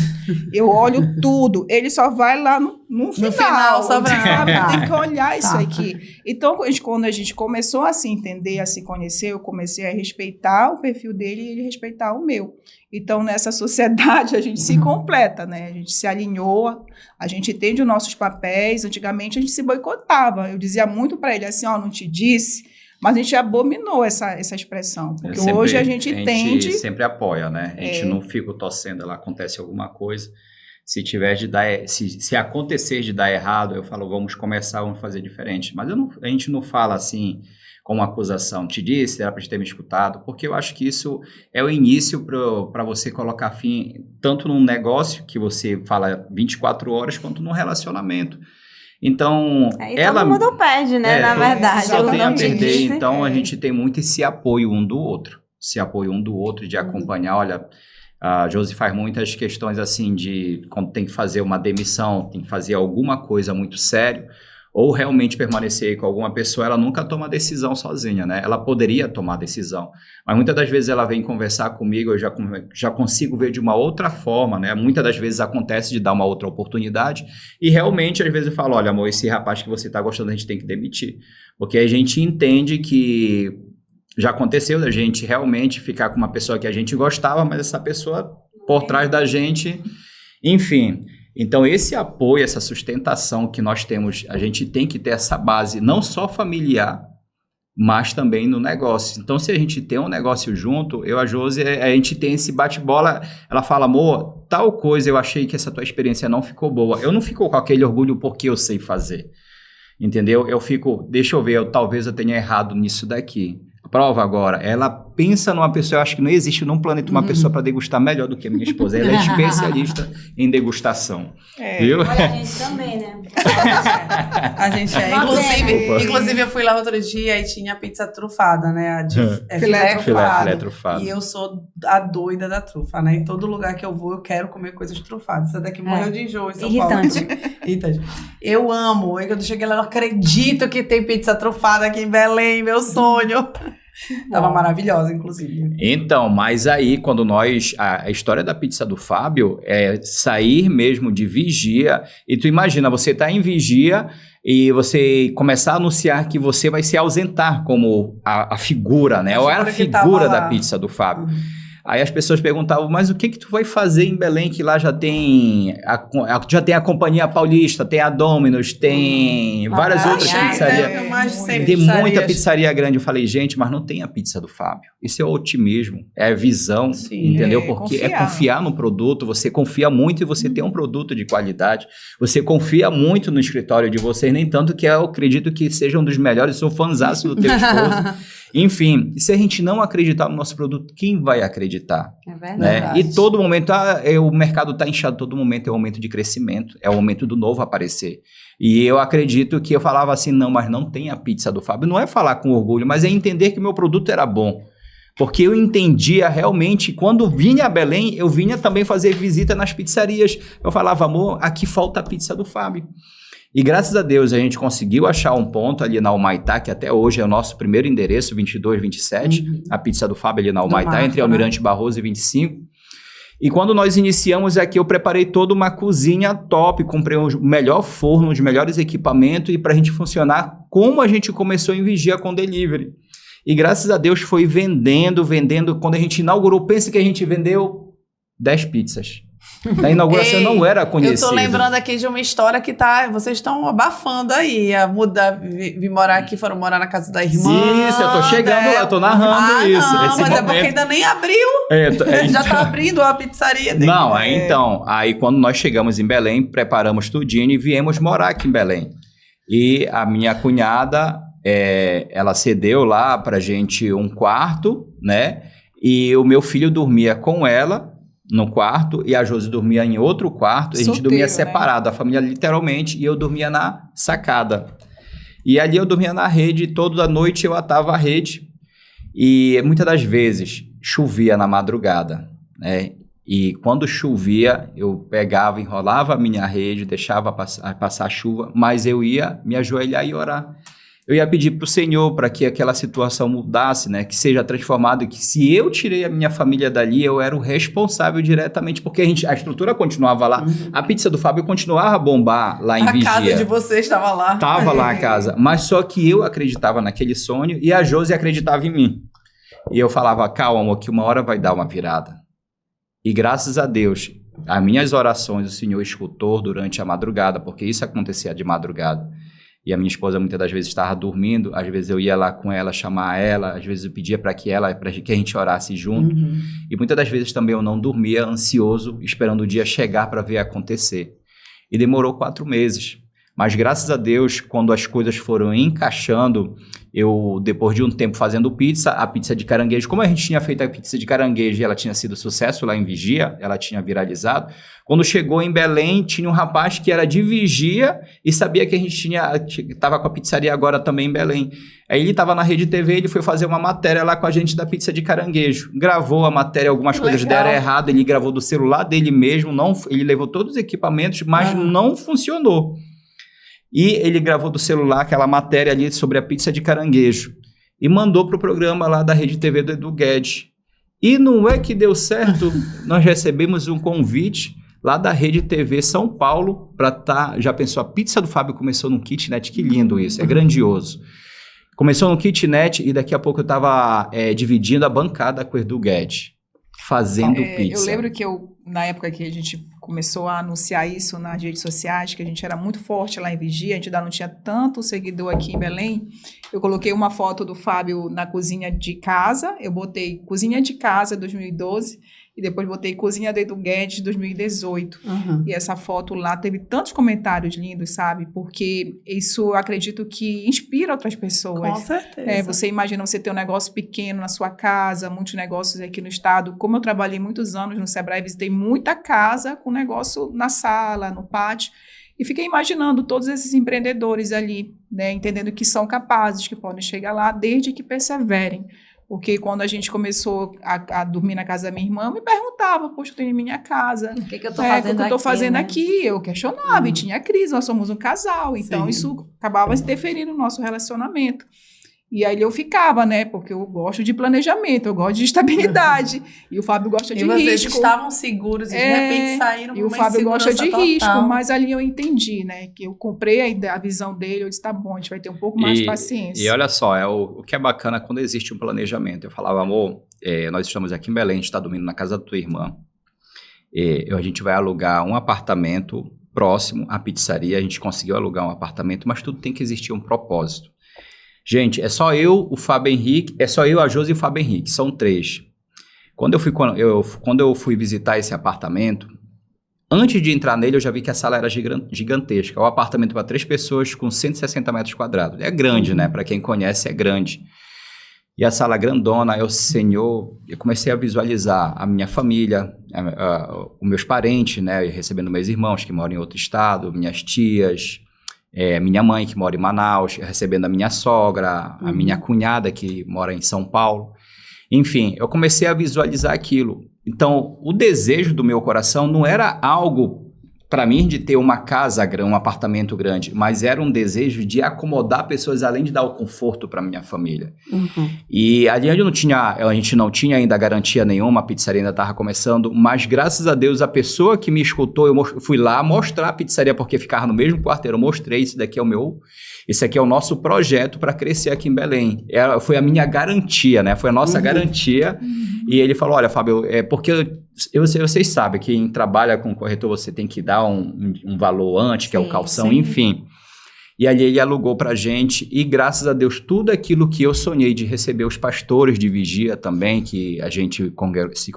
eu olho tudo, ele só vai lá no final, só pra... sabe? Tem que olhar isso aqui. Então, quando a gente começou a se entender, a se conhecer, eu comecei a respeitar o perfil dele e ele respeitar o meu. Então, nessa sociedade, a gente se completa, né? A gente se alinhou, a gente entende os nossos papéis. Antigamente, a gente se boicotava. Eu dizia muito para ele assim, não te disse, mas a gente abominou essa expressão. Porque hoje a gente entende... A gente sempre apoia, né? A gente não fica torcendo, lá acontece alguma coisa. Se tiver de dar, se acontecer de dar errado, eu falo, vamos fazer diferente. Mas a gente não fala assim... com uma acusação, te disse, era para gente ter me escutado, porque eu acho que isso é o início para você colocar fim tanto num negócio, que você fala 24 horas, quanto num relacionamento. Então, todo mundo perde, né, na verdade. Só tem a perder, então a gente tem muito esse apoio um do outro, de acompanhar, olha... A Josi faz muitas questões assim de quando tem que fazer uma demissão, tem que fazer alguma coisa muito séria, ou realmente permanecer com alguma pessoa, ela nunca toma decisão sozinha, né? Ela poderia tomar decisão, mas muitas das vezes ela vem conversar comigo, eu já consigo ver de uma outra forma, né? Muitas das vezes acontece de dar uma outra oportunidade e realmente, às vezes eu falo, olha amor, esse rapaz que você está gostando, a gente tem que demitir, porque a gente entende que já aconteceu da gente realmente ficar com uma pessoa que a gente gostava, mas essa pessoa por trás da gente, enfim... Então, esse apoio, essa sustentação que nós temos, a gente tem que ter essa base, não só familiar, mas também no negócio. Então, se a gente tem um negócio junto, eu e a Josi, a gente tem esse bate-bola, ela fala, amor, tal coisa, eu achei que essa tua experiência não ficou boa. Eu não fico com aquele orgulho porque eu sei fazer, entendeu? Eu fico, deixa eu ver, talvez eu tenha errado nisso daqui. Prova agora, ela pensa numa pessoa, eu acho que não existe num planeta uma pessoa para degustar melhor do que a minha esposa. Ela é especialista em degustação. Viu? Olha, a gente também, né? A gente é. Inclusive, eu fui lá outro dia e tinha pizza trufada, né? A de filé trufado. E eu sou a doida da trufa, né? Em todo lugar que eu vou, eu quero comer coisas trufadas. Essa daqui morreu de enjoo em São Paulo. Irritante. Eu amo. Quando eu cheguei lá, eu não acredito que tem pizza trufada aqui em Belém, meu sonho. Tava maravilhosa, inclusive. Então, mas aí, quando a história da pizza do Fábio é sair mesmo de Vigia, e tu imagina, você tá em Vigia e você começar a anunciar que você vai se ausentar como a figura, né? Ou era a figura da pizza do Fábio. Aí as pessoas perguntavam, mas o que tu vai fazer em Belém, que lá já tem a Companhia Paulista, tem a Domino's, tem várias outras pizzarias. Tem muita pizzaria grande. Eu falei, gente, mas não tem a pizza do Fábio. Isso é otimismo, é visão, entendeu? Porque é confiar no produto, você confia muito e você tem um produto de qualidade. Você confia muito no escritório de vocês, nem tanto que eu acredito que seja um dos melhores, sou fãzaço do teu esposo. Enfim, se a gente não acreditar no nosso produto, quem vai acreditar? É verdade. Né? E todo momento, o mercado está inchado, todo momento é um momento de crescimento, é o momento do novo aparecer. E eu acredito que eu falava assim, não, mas não tem a pizza do Fábio. Não é falar com orgulho, mas é entender que meu produto era bom. Porque eu entendia realmente, quando vinha a Belém, eu vinha também fazer visita nas pizzarias. Eu falava, amor, aqui falta a pizza do Fábio. E graças a Deus a gente conseguiu achar um ponto ali na Humaitá, que até hoje é o nosso primeiro endereço, 2227, a pizza do Fábio ali na Humaitá, entre Almirante Barroso e 25. E quando nós iniciamos aqui, eu preparei toda uma cozinha top, comprei o melhor forno, os melhores equipamentos, e para a gente funcionar como a gente começou em Vigia com delivery. E graças a Deus foi vendendo. Quando a gente inaugurou, pensa que a gente vendeu 10 pizzas. Na inauguração eu não era conhecido. Eu tô lembrando aqui de uma história que vocês estão abafando aí. Vim morar aqui, foram morar na casa da irmã. Isso, eu tô chegando lá, eu tô narrando isso. Não, mas é porque ainda nem abriu. Já tá abrindo a pizzaria. Não, aí quando nós chegamos em Belém, preparamos tudinho e viemos morar aqui em Belém. E a minha cunhada, ela cedeu lá pra gente um quarto, né? E o meu filho dormia com ela no quarto, e a Josi dormia em outro quarto, e a gente dormia separado, a família literalmente, e eu dormia na sacada. E ali eu dormia na rede, toda noite eu atava a rede, e muitas das vezes chovia na madrugada, né? E quando chovia, eu pegava, enrolava a minha rede, deixava passar a chuva, mas eu ia me ajoelhar e orar. Eu ia pedir para o Senhor para que aquela situação mudasse, né? Que seja transformado, que se eu tirei a minha família dali, eu era o responsável diretamente, porque a estrutura continuava lá. A pizza do Fábio continuava a bombar lá em Vigia. A casa de vocês estava lá. Estava lá a casa, mas só que eu acreditava naquele sonho e a Josi acreditava em mim. E eu falava, calma, amor, que uma hora vai dar uma virada. E graças a Deus, as minhas orações o Senhor escutou durante a madrugada, porque isso acontecia de madrugada. E a minha esposa muitas das vezes estava dormindo, às vezes eu ia lá com ela, chamar ela, às vezes eu pedia para que a gente orasse junto. E muitas das vezes também eu não dormia, ansioso, esperando o dia chegar para ver acontecer. E demorou 4 meses. Mas graças a Deus, quando as coisas foram encaixando, eu, depois de um tempo fazendo pizza, a pizza de caranguejo, como a gente tinha feito a pizza de caranguejo e ela tinha sido sucesso lá em Vigia, ela tinha viralizado, quando chegou em Belém, tinha um rapaz que era de Vigia e sabia que a gente estava com a pizzaria agora também em Belém. Aí ele estava na Rede TV, ele foi fazer uma matéria lá com a gente da pizza de caranguejo. Gravou a matéria, algumas coisas deram errado, ele gravou do celular dele mesmo, ele levou todos os equipamentos, mas não funcionou. E ele gravou do celular aquela matéria ali sobre a pizza de caranguejo e mandou para o programa lá da Rede TV do Edu Guedes. E não é que deu certo, nós recebemos um convite lá da Rede TV São Paulo para já pensou, a pizza do Fábio começou num kitnet, que lindo isso, é grandioso. Começou no kitnet e daqui a pouco eu estava dividindo a bancada com o Edu Guedes, fazendo pizza. Eu lembro que na época que a gente começou a anunciar isso nas redes sociais, que a gente era muito forte lá em Vigia, a gente ainda não tinha tanto seguidor aqui em Belém, eu coloquei uma foto do Fábio na cozinha de casa, eu botei cozinha de casa 2012, e depois botei cozinha do Edu Guedes 2018. E essa foto lá teve tantos comentários lindos, sabe? Porque isso eu acredito que inspira outras pessoas. Com certeza. Você imagina você ter um negócio pequeno na sua casa, muitos negócios aqui no estado. Como eu trabalhei muitos anos no Sebrae, visitei muita casa com negócio na sala, no pátio. E fiquei imaginando todos esses empreendedores ali, né? Entendendo que são capazes, que podem chegar lá, desde que perseverem. Porque quando a gente começou a dormir na casa da minha irmã, eu me perguntava, poxa, eu tenho em minha casa. O que eu tô fazendo aqui? O que eu tô fazendo aqui? Eu questionava e tinha crise, nós somos um casal. Então, isso acabava interferindo no nosso relacionamento. E aí eu ficava, né? Porque eu gosto de planejamento, eu gosto de estabilidade. E o Fábio gosta de risco. E vocês estavam seguros e de repente saíram e o Fábio gosta de risco, mas ali eu entendi, né? Que eu comprei a visão dele, eu disse, tá bom, a gente vai ter um pouco mais de paciência. E olha só, o que é bacana quando existe um planejamento. Eu falava, amor, nós estamos aqui em Belém, a gente está dormindo na casa da tua irmã. A gente vai alugar um apartamento próximo à pizzaria, a gente conseguiu alugar um apartamento, mas tudo tem que existir um propósito. Gente, é só eu, o Fábio Henrique, é só eu, a Josi e o Fábio Henrique, são 3. Quando eu fui visitar esse apartamento, antes de entrar nele, eu já vi que a sala era gigantesca. O apartamento para 3 pessoas com 160 metros quadrados. É grande, né? Para quem conhece, é grande. E a sala grandona, Senhor, eu comecei a visualizar a minha família, os meus parentes, né, recebendo meus irmãos que moram em outro estado, minhas tias, minha mãe que mora em Manaus, recebendo a minha sogra, a minha cunhada que mora em São Paulo. Enfim, eu comecei a visualizar aquilo. Então, o desejo do meu coração não era algo para mim de ter uma casa grande, um apartamento grande, mas era um desejo de acomodar pessoas além de dar o conforto para minha família. E ali a gente não tinha ainda garantia nenhuma, a pizzaria ainda estava começando, mas graças a Deus a pessoa que me escutou, eu fui lá mostrar a pizzaria porque ficava no mesmo quarteiro, eu mostrei, esse aqui é o nosso projeto para crescer aqui em Belém. Foi a minha garantia, né? Foi a nossa garantia. E ele falou, olha, Fábio, porque vocês sabem que quem trabalha com corretor, você tem que dar um valor antes, que é o calção, enfim. E ali ele alugou pra gente e graças a Deus tudo aquilo que eu sonhei de receber os pastores de Vigia também, que a gente se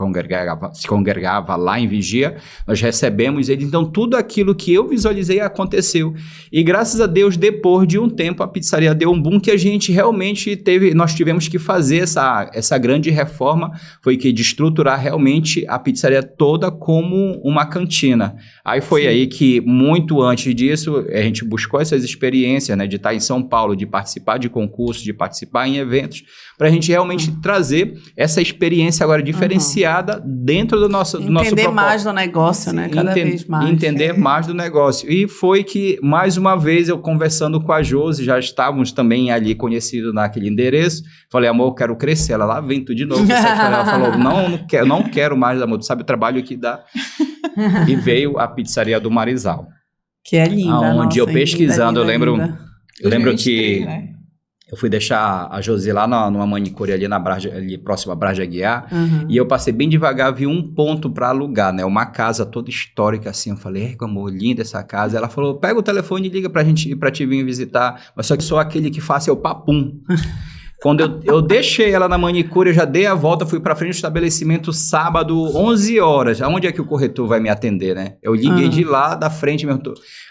congregava lá em Vigia, nós recebemos eles, então tudo aquilo que eu visualizei aconteceu. E graças a Deus, depois de um tempo, a pizzaria deu um boom que a gente realmente nós tivemos que fazer essa grande reforma, foi que de estruturar realmente a pizzaria toda como uma cantina. Aí foi aí que, muito antes disso, a gente buscou essas experiências, né, de estar em São Paulo, de participar de concursos, de participar em eventos, para a gente realmente trazer essa experiência agora diferenciada dentro do nosso propósito. Entender mais do negócio, né? Cada vez mais. Entender mais do negócio. E foi que, mais uma vez, eu conversando com a Josi, já estávamos também ali conhecidos naquele endereço, falei, amor, eu quero crescer. Ela lá vem tudo de novo. Ela falou, não quero mais, amor, tu sabe o trabalho que dá. E veio a pizzaria do Marizal. Que é linda. Onde eu pesquisando, linda, eu lembro 2023, que né? eu fui deixar a Josi lá numa manicure ali ali próximo a Braz de Aguiar, e eu passei bem devagar, vi um ponto para alugar, né? Uma casa toda histórica assim. Eu falei, amor, linda essa casa. Ela falou, pega o telefone e liga pra te vir visitar, mas só que sou aquele que faça o papum. Quando eu deixei ela na manicure, eu já dei a volta, fui pra frente do estabelecimento sábado, 11 horas. Aonde é que o corretor vai me atender, né? Eu liguei de lá da frente mesmo.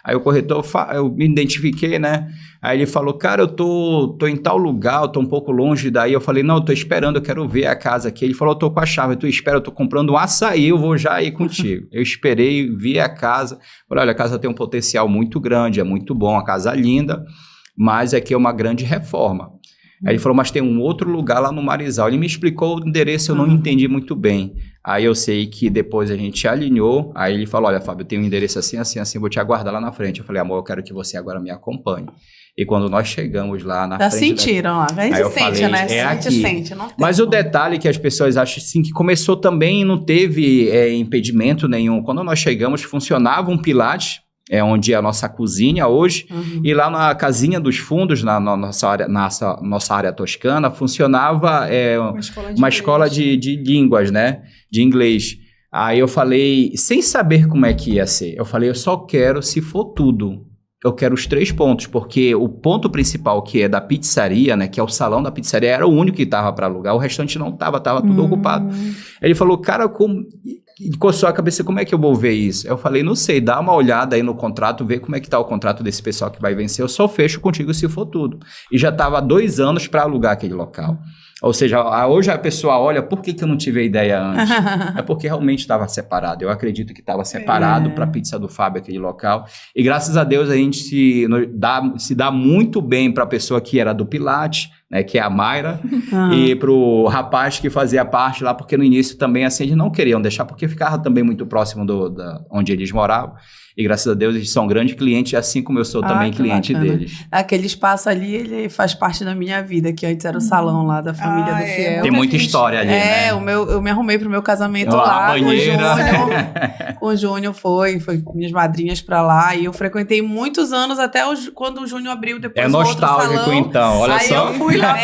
Aí o corretor, eu me identifiquei, né? Aí ele falou, cara, eu tô em tal lugar, eu tô um pouco longe daí. Eu falei, não, eu tô esperando, eu quero ver a casa aqui. Ele falou, eu tô com a chave, tu espera, eu tô comprando um açaí, eu vou já ir contigo. Eu esperei, vi a casa. Falei, olha, a casa tem um potencial muito grande, é muito bom, a casa linda, mas aqui é uma grande reforma. Aí ele falou, mas tem um outro lugar lá no Marizal. Ele me explicou o endereço, eu não entendi muito bem. Aí eu sei que depois a gente alinhou, aí ele falou, olha, Fábio, eu tenho um endereço assim, assim, assim, vou te aguardar lá na frente. Eu falei, amor, eu quero que você agora me acompanhe. E quando nós chegamos lá na frente... Já sentiram lá, a gente sente, falei, né? É a gente sente, não tem. Mas o detalhe que as pessoas acham assim, que começou também e não teve impedimento nenhum. Quando nós chegamos, funcionava um pilates, onde é a nossa cozinha hoje, e lá na casinha dos fundos, na nossa área toscana, funcionava uma escola de línguas, né? De inglês. Aí eu falei, sem saber como é que ia ser, eu falei, eu só quero se for tudo. Eu quero os 3 pontos, porque o ponto principal, que é da pizzaria, né, que é o salão da pizzaria, era o único que estava para alugar, o restante não estava tudo ocupado. Ele falou, cara, coçou a cabeça, como é que eu vou ver isso? Eu falei, não sei, dá uma olhada aí no contrato, vê como é que tá o contrato desse pessoal que vai vencer, eu só fecho contigo se for tudo. E já estava 2 anos para alugar aquele local. Ou seja, hoje a pessoa olha, por que eu não tive a ideia antes? É porque realmente estava separado. Eu acredito que estava separado para a pizza do Fábio, aquele local. E graças a Deus a gente se dá muito bem para a pessoa que era do Pilates, né, que é a Mayra, e para o rapaz que fazia parte lá, porque no início também assim, eles não queriam deixar, porque ficava também muito próximo onde eles moravam. E graças a Deus eles são grandes clientes, assim como eu sou também cliente deles. Aquele espaço ali, ele faz parte da minha vida, que antes era o salão lá da família do Fiel. Tem muita história ali, né? Eu me arrumei pro meu casamento lá, lá, banheira. com o Júnior foi minhas madrinhas pra lá, e eu frequentei muitos anos, até quando o Júnior abriu depois o outro salão. É nostálgico, então, olha aí só. Aí eu fui lá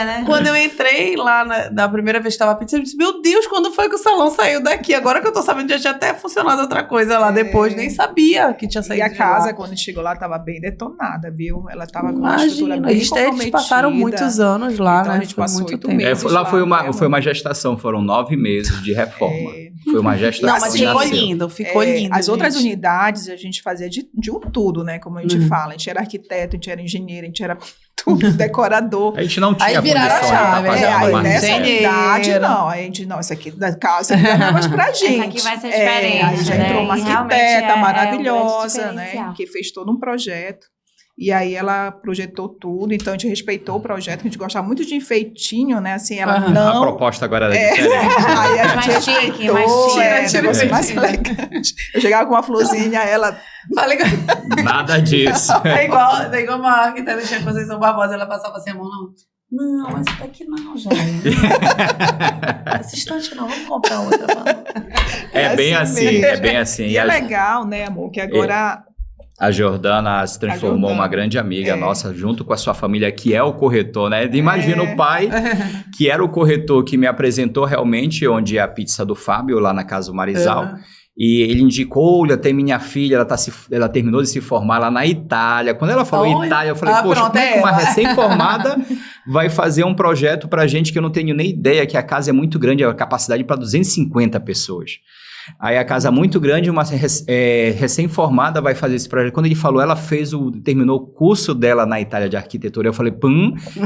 né? Quando eu entrei lá, da primeira vez que estava a pizza, eu disse, meu Deus, quando foi que o salão saiu daqui? Agora que eu tô sabendo, já tinha até funcionado outra coisa lá depois, nem sabia que tinha saído. E a de casa, lá. Quando chegou lá, estava bem detonada, viu? Ela estava com uma estrutura bem eles comprometida. passaram muitos anos lá, então, né? A gente passou muito 8 tempo. meses lá foi uma gestação, foram 9 meses de reforma. Foi uma gestação. Não, mas ficou lindo, ficou lindo. As outras unidades, a gente fazia de um tudo, né? Como a gente fala. A gente era arquiteto, a gente era engenheiro, a gente era tudo, decorador. A gente não tinha Aí viraram condições a chave, para já pagar foi. uma Nessa Engenheiro. idade, não. A gente, não, isso aqui da casa aqui é negócio pra gente. Essa aqui vai ser diferente, Aí já né? entrou uma E realmente arquiteta é um grande maravilhosa, né? diferencial. Que fez todo um projeto. E aí ela projetou tudo, então a gente respeitou o projeto, a gente gostava muito de enfeitinho, né? Assim, ela Aham. A não... proposta agora era diferente. Aí a gente Mais chique, respeitou, mais chique. Tira negócio o mais enfeitinho. elegante. Eu chegava com uma florzinha, ela... Falei Nada disso. é igual uma arquiteta tinha Conceição Barbosa, ela passava assim a mão, não, mas isso daqui não, gente. Esse instante não, vamos comprar outra. É bem assim, mesmo. é bem assim. E é legal, né, amor, que agora... A Jordana se transformou Jordana. uma grande amiga É. nossa, junto com a sua família, que é o corretor, né? Imagina o pai, que era o corretor que me apresentou realmente onde é a pizza do Fábio, lá na Casa do Marizal. E ele indicou, olha, tem minha filha, ela terminou de se formar lá na Itália. Quando ela falou Olha. Itália, eu falei, poxa, Pronto, como é que é uma ela. recém-formada vai fazer um projeto pra gente que eu não tenho nem ideia, que a casa é muito grande, a capacidade para 250 pessoas. Aí a casa muito grande, uma recém-formada vai fazer esse projeto. Quando ele falou, ela terminou o curso dela na Itália de arquitetura. Eu falei,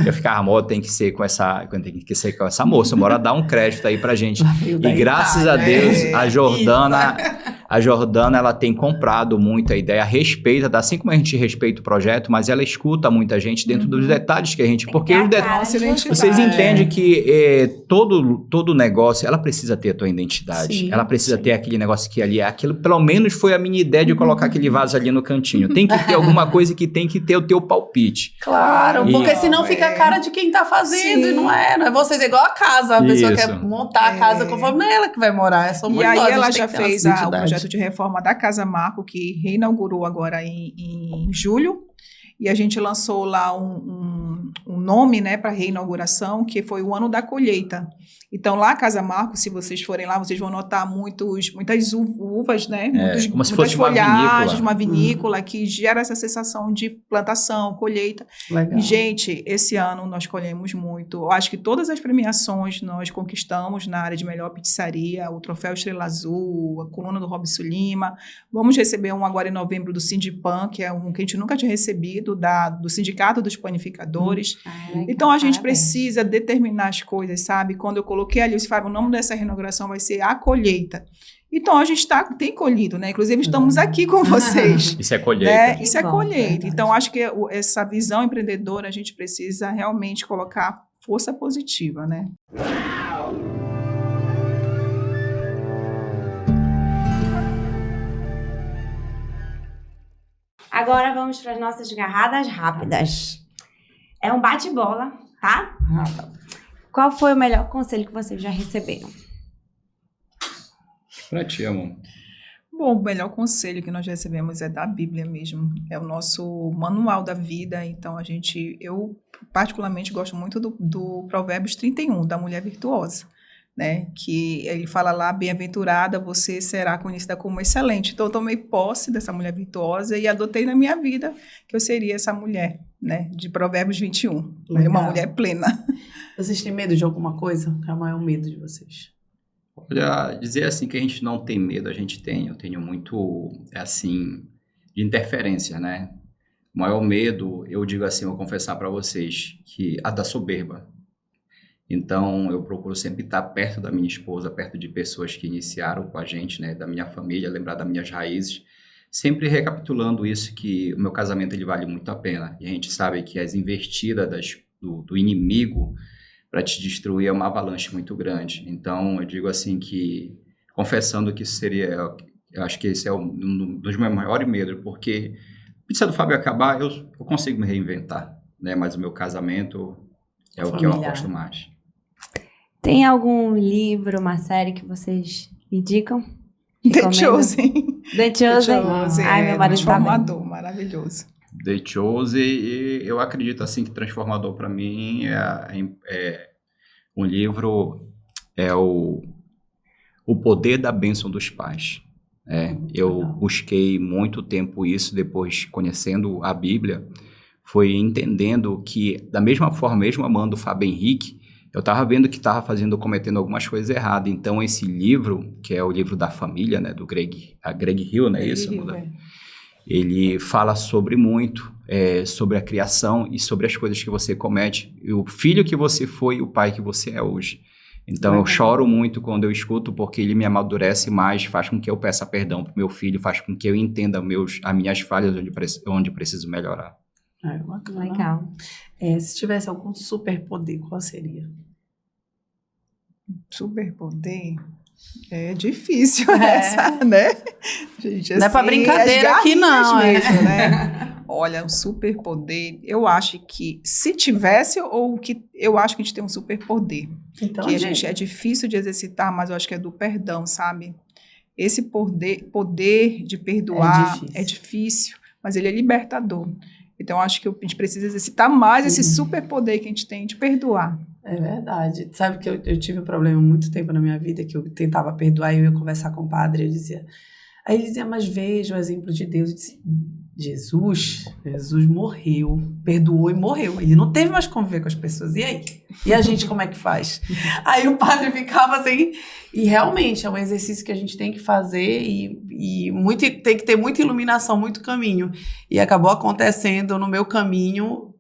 eu ficava, amor, tem que ser com essa moça, bora dar um crédito aí pra gente. E graças a Deus, a Jordana, ela tem comprado muito a ideia, respeita, assim como a gente respeita o projeto, mas ela escuta muita gente dentro dos detalhes que a gente... Porque Tem os que a detalhes... cara de Vocês Vocês É. entendem que todo negócio, ela precisa ter a tua identidade. Sim, ela precisa sim. ter aquele negócio que ali é aquilo. Pelo menos foi a minha ideia de colocar aquele vaso ali no cantinho. Tem que ter alguma coisa que tem que ter o teu palpite. Claro, E- porque senão fica a cara de quem tá fazendo, Sim. e não é vocês, é igual a casa, a pessoa Isso. quer montar a casa conforme, não é ela que vai morar, é só E muito aí nós, a ela gente já tem que ter fez nossa o identidade. projeto de reforma da Casa Marco, que reinaugurou agora em julho. E a gente lançou lá um nome, né, para reinauguração, que foi o Ano da Colheita. Então, lá, Casa Marco, se vocês forem lá, vocês vão notar muitas uvas, né? Como se muitas fosse uma folhagens, vinícola. uma vinícola que gera essa sensação de plantação, colheita. Legal. E, gente, esse ano nós colhemos muito. Eu acho que todas as premiações nós conquistamos na área de melhor pizzaria, o troféu Estrela Azul, a coluna do Robson Lima. Vamos receber um agora em novembro do Sindipan, que é um que a gente nunca tinha recebido, do Sindicato dos Panificadores. Então, a gente precisa determinar as coisas, sabe? Quando eu coloquei ali, o nome dessa reinauguração vai ser A Colheita. Então, a gente tem colhido, né? Inclusive, estamos aqui com vocês. Isso é colheita. Né? Isso é bom, colheita. verdade. Então, acho que essa visão empreendedora, a gente precisa realmente colocar força positiva, né? Agora vamos para as nossas garradas rápidas. É um bate-bola, tá? Qual foi o melhor conselho que vocês já receberam? Pra ti, amor. Bom, o melhor conselho que nós recebemos é da Bíblia mesmo. É o nosso manual da vida. Então, eu particularmente gosto muito do Provérbios 31, da mulher virtuosa, né? Que ele fala lá, bem-aventurada, você será conhecida como excelente. Então, eu tomei posse dessa mulher virtuosa e adotei na minha vida que eu seria essa mulher, né? De Provérbios 21. Legal. Uma mulher plena. Vocês têm medo de alguma coisa? Qual é o maior medo de vocês? Olha, dizer assim que a gente não tem medo, eu tenho muito, assim, de interferência, né? O maior medo, eu digo assim, vou confessar para vocês, que a da soberba. Então, eu procuro sempre estar perto da minha esposa, perto de pessoas que iniciaram com a gente, né? Da minha família, lembrar das minhas raízes. Sempre recapitulando isso, que o meu casamento ele vale muito a pena. E a gente sabe que as investidas do inimigo para te destruir é uma avalanche muito grande. Então, eu digo assim que, confessando que isso seria, eu acho que esse é um dos meus maiores medos, porque a pizza do Fábio acabar, eu consigo me reinventar, né? Mas o meu casamento é o que eu Familiar. aposto mais. Tem algum livro, uma série que vocês indicam? The Recomendam? Chosen. The Chosen. Chosen, Ai, meu marido tá bem. transformador, maravilhoso. The Chosen, e eu acredito assim que transformador para mim é um livro, é o Poder da Bênção dos Pais. Eu Legal. busquei muito tempo isso, depois conhecendo a Bíblia, foi entendendo que, da mesma forma, mesmo amando o Fábio Henrique, eu estava vendo que estava cometendo algumas coisas erradas. Então, esse livro, que é o livro da família, né, do Greg Hill, não é isso? Terrível, é. ele fala sobre muito, sobre a criação e sobre as coisas que você comete, e o filho que você foi e o pai que você é hoje. Então eu choro muito quando eu escuto, porque ele me amadurece mais, faz com que eu peça perdão pro meu filho, faz com que eu entenda as minhas falhas onde preciso melhorar. Bacana. Legal. Se tivesse algum superpoder, qual seria? Superpoder? É difícil essa, né? Gente, Não é pra brincadeira as aqui, não. mesmo, né? Olha, um superpoder, eu acho que se tivesse, ou que eu acho que a gente tem um superpoder. Então, Que a gente é difícil de exercitar, mas eu acho que é do perdão, sabe? Esse poder de perdoar é difícil, mas ele é libertador. Então, eu acho que a gente precisa exercitar mais esse superpoder que a gente tem de perdoar. É verdade. Sabe que eu tive um problema muito tempo na minha vida, que eu tentava perdoar e eu ia conversar com o padre, eu dizia... Aí ele dizia, mas veja o exemplo de Deus. Eu disse, Jesus morreu, perdoou e morreu. Ele não teve mais como conviver com as pessoas. E aí? E a gente como é que faz? Aí o padre ficava assim... E realmente é um exercício que a gente tem que fazer e tem que ter muita iluminação, muito caminho. E acabou acontecendo no meu caminho,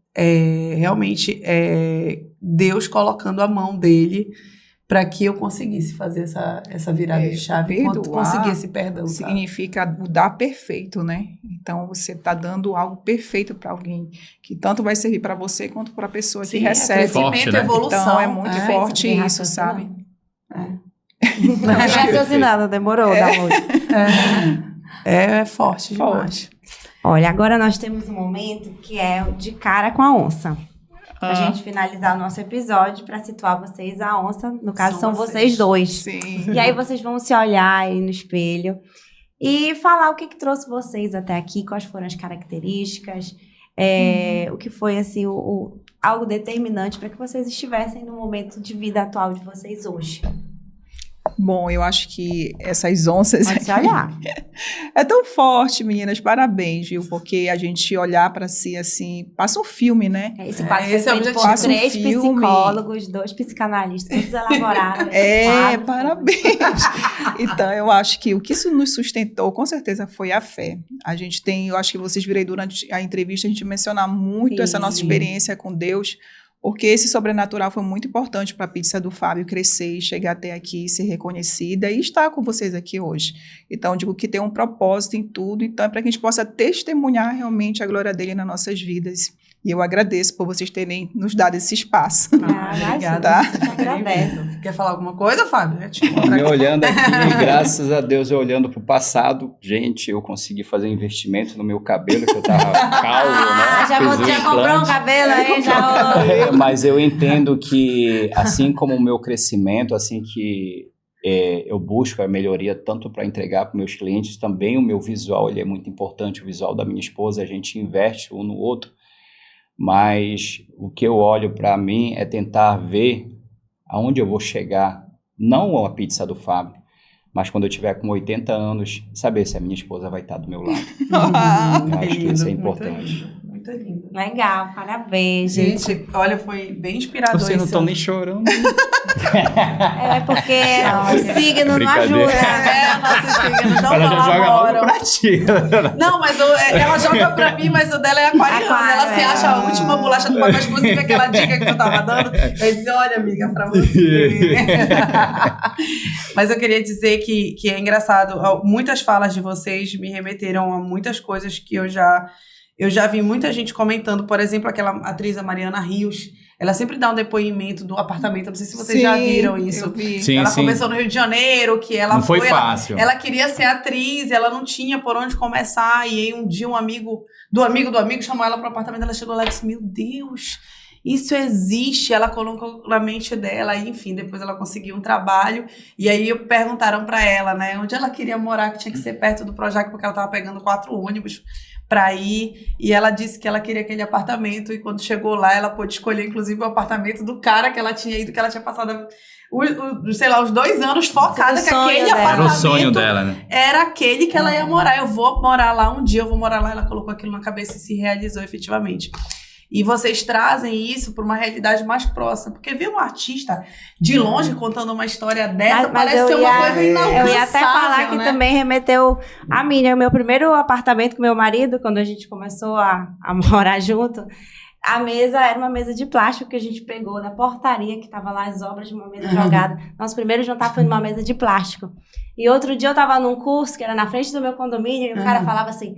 realmente, Deus colocando a mão dele para que eu conseguisse fazer essa virada de chave, enquanto conseguir esse perdão. Significa o dar perfeito, né? Então, você está dando algo perfeito para alguém, que tanto vai servir para você quanto para a pessoa que recebe. Crescimento, forte, né? Evolução. Então, é muito forte isso, sabe? Não raciocinada, demorou, da hoje. É forte demais. Olha, agora nós temos um momento que é o de cara com a onça. Pra gente finalizar o nosso episódio, pra situar vocês, a onça, no caso, são vocês dois. Sim. E aí vocês vão se olhar aí no espelho e falar o que trouxe vocês até aqui, quais foram as características, o que foi, assim, algo determinante para que vocês estivessem no momento de vida atual de vocês hoje. Bom, eu acho que essas onças... Pode se olhar. É tão forte, meninas, parabéns, viu? Porque a gente olhar para si, assim, passa um filme, né? Esse quadro foi esse é o feito objetivo. por 3 Passa um filme. psicólogos, 2 psicanalistas, todos elaboraram esse quadro. Parabéns. Então, eu acho que o que isso nos sustentou, com certeza, foi a fé. A gente tem, eu acho que vocês viram aí durante a entrevista, a gente mencionar muito essa nossa experiência com Deus, porque esse sobrenatural foi muito importante para a Pizza do Fábio crescer e chegar até aqui, ser reconhecida e estar com vocês aqui hoje. Então, digo que tem um propósito em tudo, então é para que a gente possa testemunhar realmente a glória dele nas nossas vidas. E eu agradeço por vocês terem nos dado esse espaço. Obrigada. Tá? Você agradece. Quer falar alguma coisa, Fábio? Me olhando aqui, graças a Deus, eu olhando pro passado, gente, eu consegui fazer investimento no meu cabelo, que eu tava calvo, né? Já comprou um cabelo aí, já rolou. Mas eu entendo que, assim como o meu crescimento, assim que eu busco a melhoria tanto para entregar para meus clientes, também o meu visual, ele é muito importante, o visual da minha esposa, a gente investe um no outro, mas o que eu olho para mim é tentar ver aonde eu vou chegar, não a Pizza do Fábio, mas quando eu tiver com 80 anos, saber se a minha esposa vai estar do meu lado. Eu acho que isso é importante. Muito lindo. Legal, parabéns, gente. Gente, olha, foi bem inspirador. Vocês não estão nem chorando. É porque o signo não ajuda. Nosso signo não Ela já joga logo colaboram. pra ti. Não, mas ela joga pra mim, mas o dela é aquariano. Ela se acha a última bolacha do pacote, inclusive aquela dica que tu tava dando. Eu disse, olha, amiga, pra você. Mas eu queria dizer que é engraçado. Muitas falas de vocês me remeteram a muitas coisas que eu já vi muita gente comentando. Por exemplo, aquela atriz, a Mariana Rios, ela sempre dá um depoimento do apartamento. Não sei se vocês já viram isso. Eu vi. Sim, Ela sim. começou no Rio de Janeiro, que ela Não foi fácil. Ela queria ser atriz, ela não tinha por onde começar. E aí um dia um amigo do amigo chamou ela para o apartamento. Ela chegou lá e disse, meu Deus, isso existe. Ela colocou na mente dela. E, enfim, depois ela conseguiu um trabalho. E aí perguntaram para ela, né, onde ela queria morar, que tinha que ser perto do Projac, porque ela estava pegando 4 ônibus para ir, e ela disse que ela queria aquele apartamento, e quando chegou lá, ela pôde escolher, inclusive, o apartamento do cara que ela tinha ido, que ela tinha passado, sei lá, uns 2 anos focada, que aquele apartamento era o sonho dela, né? Era aquele que ela ia morar. Eu vou morar lá um dia, eu vou morar lá. Ela colocou aquilo na cabeça e se realizou efetivamente. E vocês trazem isso para uma realidade mais próxima. Porque ver um artista de longe contando uma história dessa parece ser uma coisa inalcançável, eu ia até falar que né? também remeteu a mim, né? O meu primeiro apartamento com meu marido, quando a gente começou a morar junto, a mesa era uma mesa de plástico que a gente pegou da portaria, que tava lá as obras de uma mesa jogada. Nosso primeiro jantar foi numa mesa de plástico. E outro dia eu tava num curso que era na frente do meu condomínio, e o cara falava assim: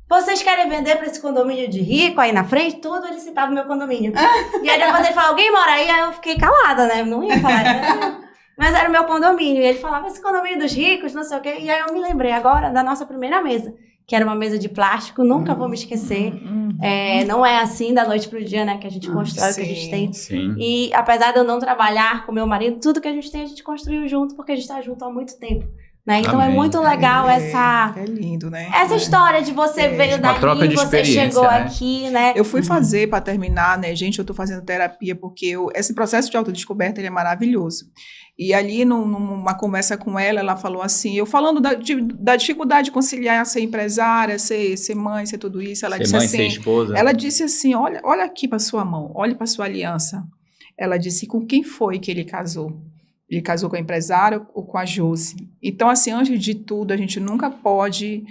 vocês querem vender pra esse condomínio de rico aí na frente? Tudo ele citava o meu condomínio. E aí depois ele falou: alguém mora aí? Aí eu fiquei calada, né? Não ia falar. Mas era o meu condomínio. E ele falava: esse condomínio dos ricos, não sei o quê. E aí eu me lembrei agora da nossa primeira mesa, que era uma mesa de plástico, nunca vou me esquecer. Não é assim da noite pro dia, né, que a gente constrói o que a gente tem. Sim. E apesar de eu não trabalhar com meu marido, tudo que a gente tem, a gente construiu junto, porque a gente tá junto há muito tempo. Né? Então Amém. é muito legal essa... É lindo, né? Essa história de você veio uma troca dali, de você experiência, chegou né? aqui, né? Eu fui fazer, para terminar, né, gente, eu tô fazendo terapia, porque esse processo de autodescoberta, ele é maravilhoso. E ali, numa conversa com ela falou assim, eu falando da dificuldade de conciliar ser empresária, ser mãe, ser tudo isso, ela disse Ser mãe, assim, ser esposa. ela disse assim, olha aqui para sua mão, olhe para sua aliança. Ela disse, com quem foi que ele casou? Ele casou com a empresária ou com a Josi? Então, assim, antes de tudo, a gente nunca pode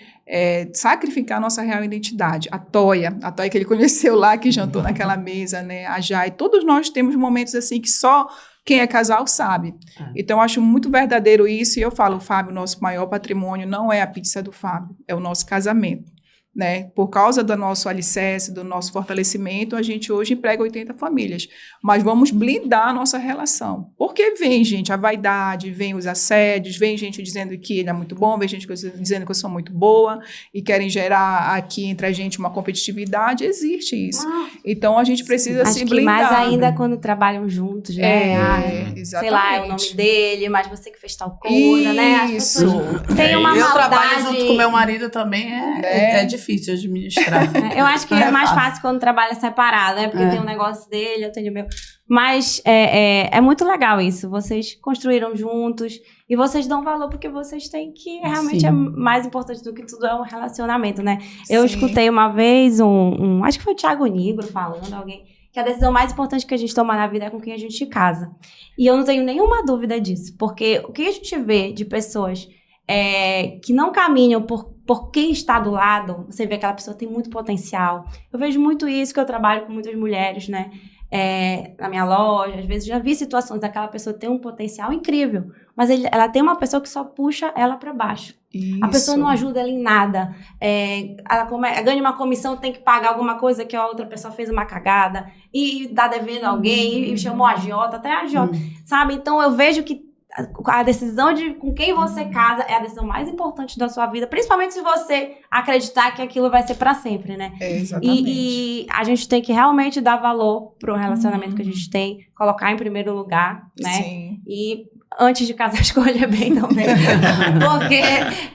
sacrificar a nossa real identidade. A Toia que ele conheceu lá, que jantou naquela mesa, né? A Jai, todos nós temos momentos assim que só quem é casal sabe. Então, eu acho muito verdadeiro isso, e eu falo, Fábio, nosso maior patrimônio não é a pizza do Fábio, é o nosso casamento. Né? Por causa do nosso alicerce, do nosso fortalecimento, a gente hoje emprega 80 famílias. Mas vamos blindar a nossa relação. Porque vem, gente, a vaidade, vem os assédios, vem gente dizendo que ele é muito bom, vem gente dizendo que eu sou muito boa, e querem gerar aqui entre a gente uma competitividade. Existe isso. Então, a gente precisa se blindar. Acho que mais ainda quando trabalham juntos, né? Exatamente. Sei lá, é o nome dele, mas você que fez tal coisa, né? As Isso. pessoas têm uma Eu maldade. trabalho junto com meu marido também, é difícil de administrar. Eu acho que Não é mais fácil. fácil quando trabalha separado, né? Porque tem um negócio dele, eu tenho o meu. Mas é muito legal isso. Vocês construíram juntos e vocês dão valor porque vocês têm que realmente é mais importante do que tudo é um relacionamento, né? Eu escutei uma vez acho que foi o Thiago Nigro falando, alguém, que a decisão mais importante que a gente toma na vida é com quem a gente casa. E eu não tenho nenhuma dúvida disso, porque o que a gente vê de pessoas que não caminham por quem está do lado, você vê que aquela pessoa tem muito potencial. Eu vejo muito isso, que eu trabalho com muitas mulheres, né? Na minha loja, às vezes já vi situações daquela pessoa ter um potencial incrível, mas ela tem uma pessoa que só puxa ela para baixo. Isso. A pessoa não ajuda ela em nada. Ela ganha uma comissão, tem que pagar alguma coisa que a outra pessoa fez uma cagada e dá devendo a alguém e chamou a agiota, até a agiota, sabe? Então eu vejo que a decisão de com quem você casa é a decisão mais importante da sua vida, principalmente se você acreditar que aquilo vai ser pra sempre, né? Exatamente. E a gente tem que realmente dar valor pro relacionamento que a gente tem, colocar em primeiro lugar, né? Sim. E antes de casar, escolha bem também. Porque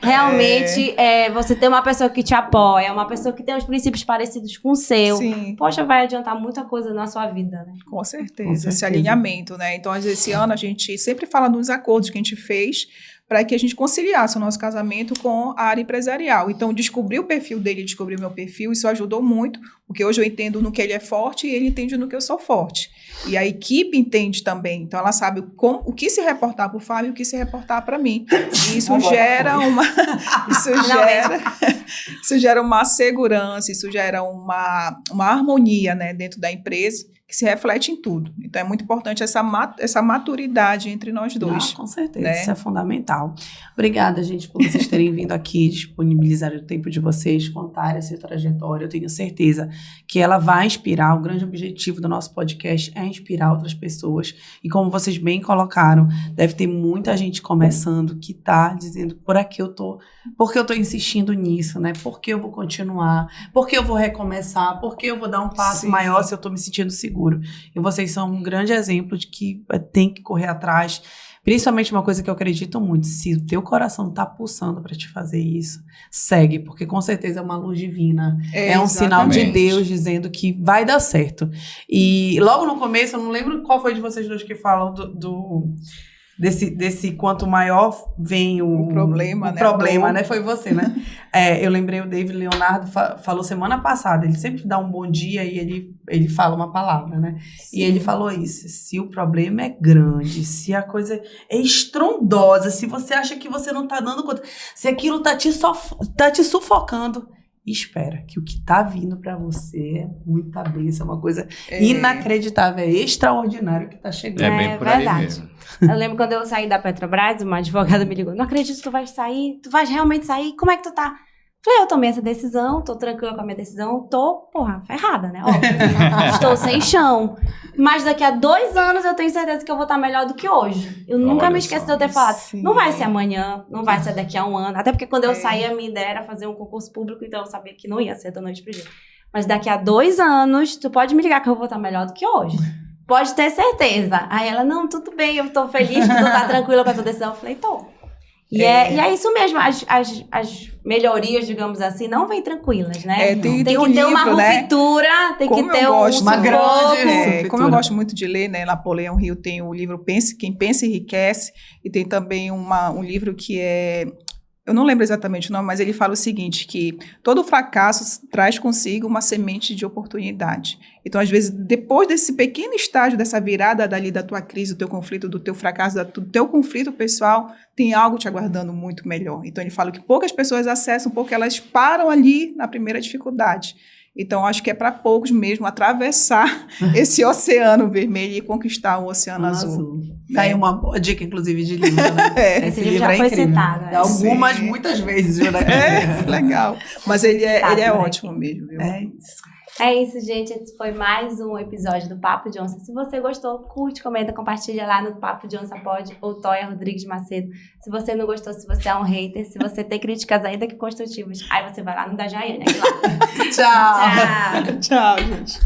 realmente você ter uma pessoa que te apoia, uma pessoa que tem os princípios parecidos com o seu, Sim. poxa, vai adiantar muita coisa na sua vida, né? Com certeza, esse alinhamento, né? Então, esse ano a gente sempre fala nos acordos que a gente fez para que a gente conciliasse o nosso casamento com a área empresarial. Então, descobrir o perfil dele, descobrir o meu perfil, isso ajudou muito, porque hoje eu entendo no que ele é forte e ele entende no que eu sou forte. E a equipe entende também, então ela sabe o que se reportar para o Fábio e o que se reportar para mim. E isso gera isso gera uma segurança, isso gera uma harmonia, né, dentro da empresa, que se reflete em tudo. Então, é muito importante essa maturidade entre nós dois. Não, com certeza, né? Isso é fundamental. Obrigada, gente, por vocês terem vindo aqui, disponibilizar o tempo de vocês, contar essa trajetória. Eu tenho certeza que ela vai inspirar. O grande objetivo do nosso podcast é inspirar outras pessoas. E como vocês bem colocaram, deve ter muita gente começando que está dizendo, por aqui eu tô, porque eu estou insistindo nisso, né? Por que eu vou continuar? Por que eu vou recomeçar? Por que eu vou dar um passo maior se eu estou me sentindo seguro? E vocês são um grande exemplo de que tem que correr atrás. Principalmente uma coisa que eu acredito muito, se o teu coração está pulsando para te fazer isso, segue, porque com certeza é uma luz divina. É um sinal de Deus dizendo que vai dar certo. E logo no começo, eu não lembro qual foi de vocês dois que falam desse quanto maior vem o problema, né? problema, né? Foi você, né? Eu lembrei, o David Leonardo falou semana passada, ele sempre dá um bom dia e ele fala uma palavra, né? Sim. E ele falou isso, se o problema é grande, se a coisa é estrondosa, se você acha que você não tá dando conta, se aquilo tá te sufocando, espera, que o que tá vindo pra você é muita bênção, é uma coisa inacreditável, é extraordinário que tá chegando. É bem por aí verdade. mesmo. Eu lembro quando eu saí da Petrobras, uma advogada me ligou, não acredito que tu vai sair, tu vais realmente sair, como é que tu tá? Falei, eu tomei essa decisão, tô tranquila com a minha decisão, tô, ferrada, né? Óbvio. Estou sem chão. Mas daqui a 2 anos eu tenho certeza que eu vou estar melhor do que hoje. Eu nunca me esqueço de eu ter falado. Sim. Não vai ser amanhã, não vai ser daqui a 1 ano. Até porque quando eu saí, a minha ideia era fazer um concurso público, então eu sabia que não ia ser da noite pro dia. Mas daqui a 2 anos, tu pode me ligar que eu vou estar melhor do que hoje. Pode ter certeza. Aí ela, não, tudo bem, eu tô feliz que tu tá tranquila com a tua decisão. Eu falei, tô. E é isso mesmo, as melhorias, digamos assim, não vêm tranquilas, né? Tem que um ter uma livro, né? ruptura, tem Como que ter eu gosto, uma grande sufoco. como eu gosto muito de ler, né? Napoleão Hill tem o livro Quem Pensa Enriquece, e tem também um livro que é... Eu não lembro exatamente o nome, mas ele fala o seguinte, que todo fracasso traz consigo uma semente de oportunidade. Então, às vezes, depois desse pequeno estágio, dessa virada dali da tua crise, do teu conflito, do teu fracasso, do teu conflito pessoal, tem algo te aguardando muito melhor. Então, ele fala que poucas pessoas acessam porque elas param ali na primeira dificuldade. Então, acho que é para poucos mesmo atravessar esse oceano vermelho e conquistar o oceano azul. Tá aí uma boa dica, inclusive, de livro, né? Esse livro já foi incrível. citado. Algumas, Sim. muitas vezes, viu? Legal. Mas ele é Citado, né? ótimo mesmo, viu? É isso. É isso, gente. Esse foi mais um episódio do Papo de Onça. Se você gostou, curte, comenta, compartilha lá no Papo de Onça Pod ou Toia Rodrigues Macedo. Se você não gostou, se você é um hater, se você tem críticas ainda que construtivas, aí você vai lá no da Jaiane. Tchau. Tchau. Tchau, gente.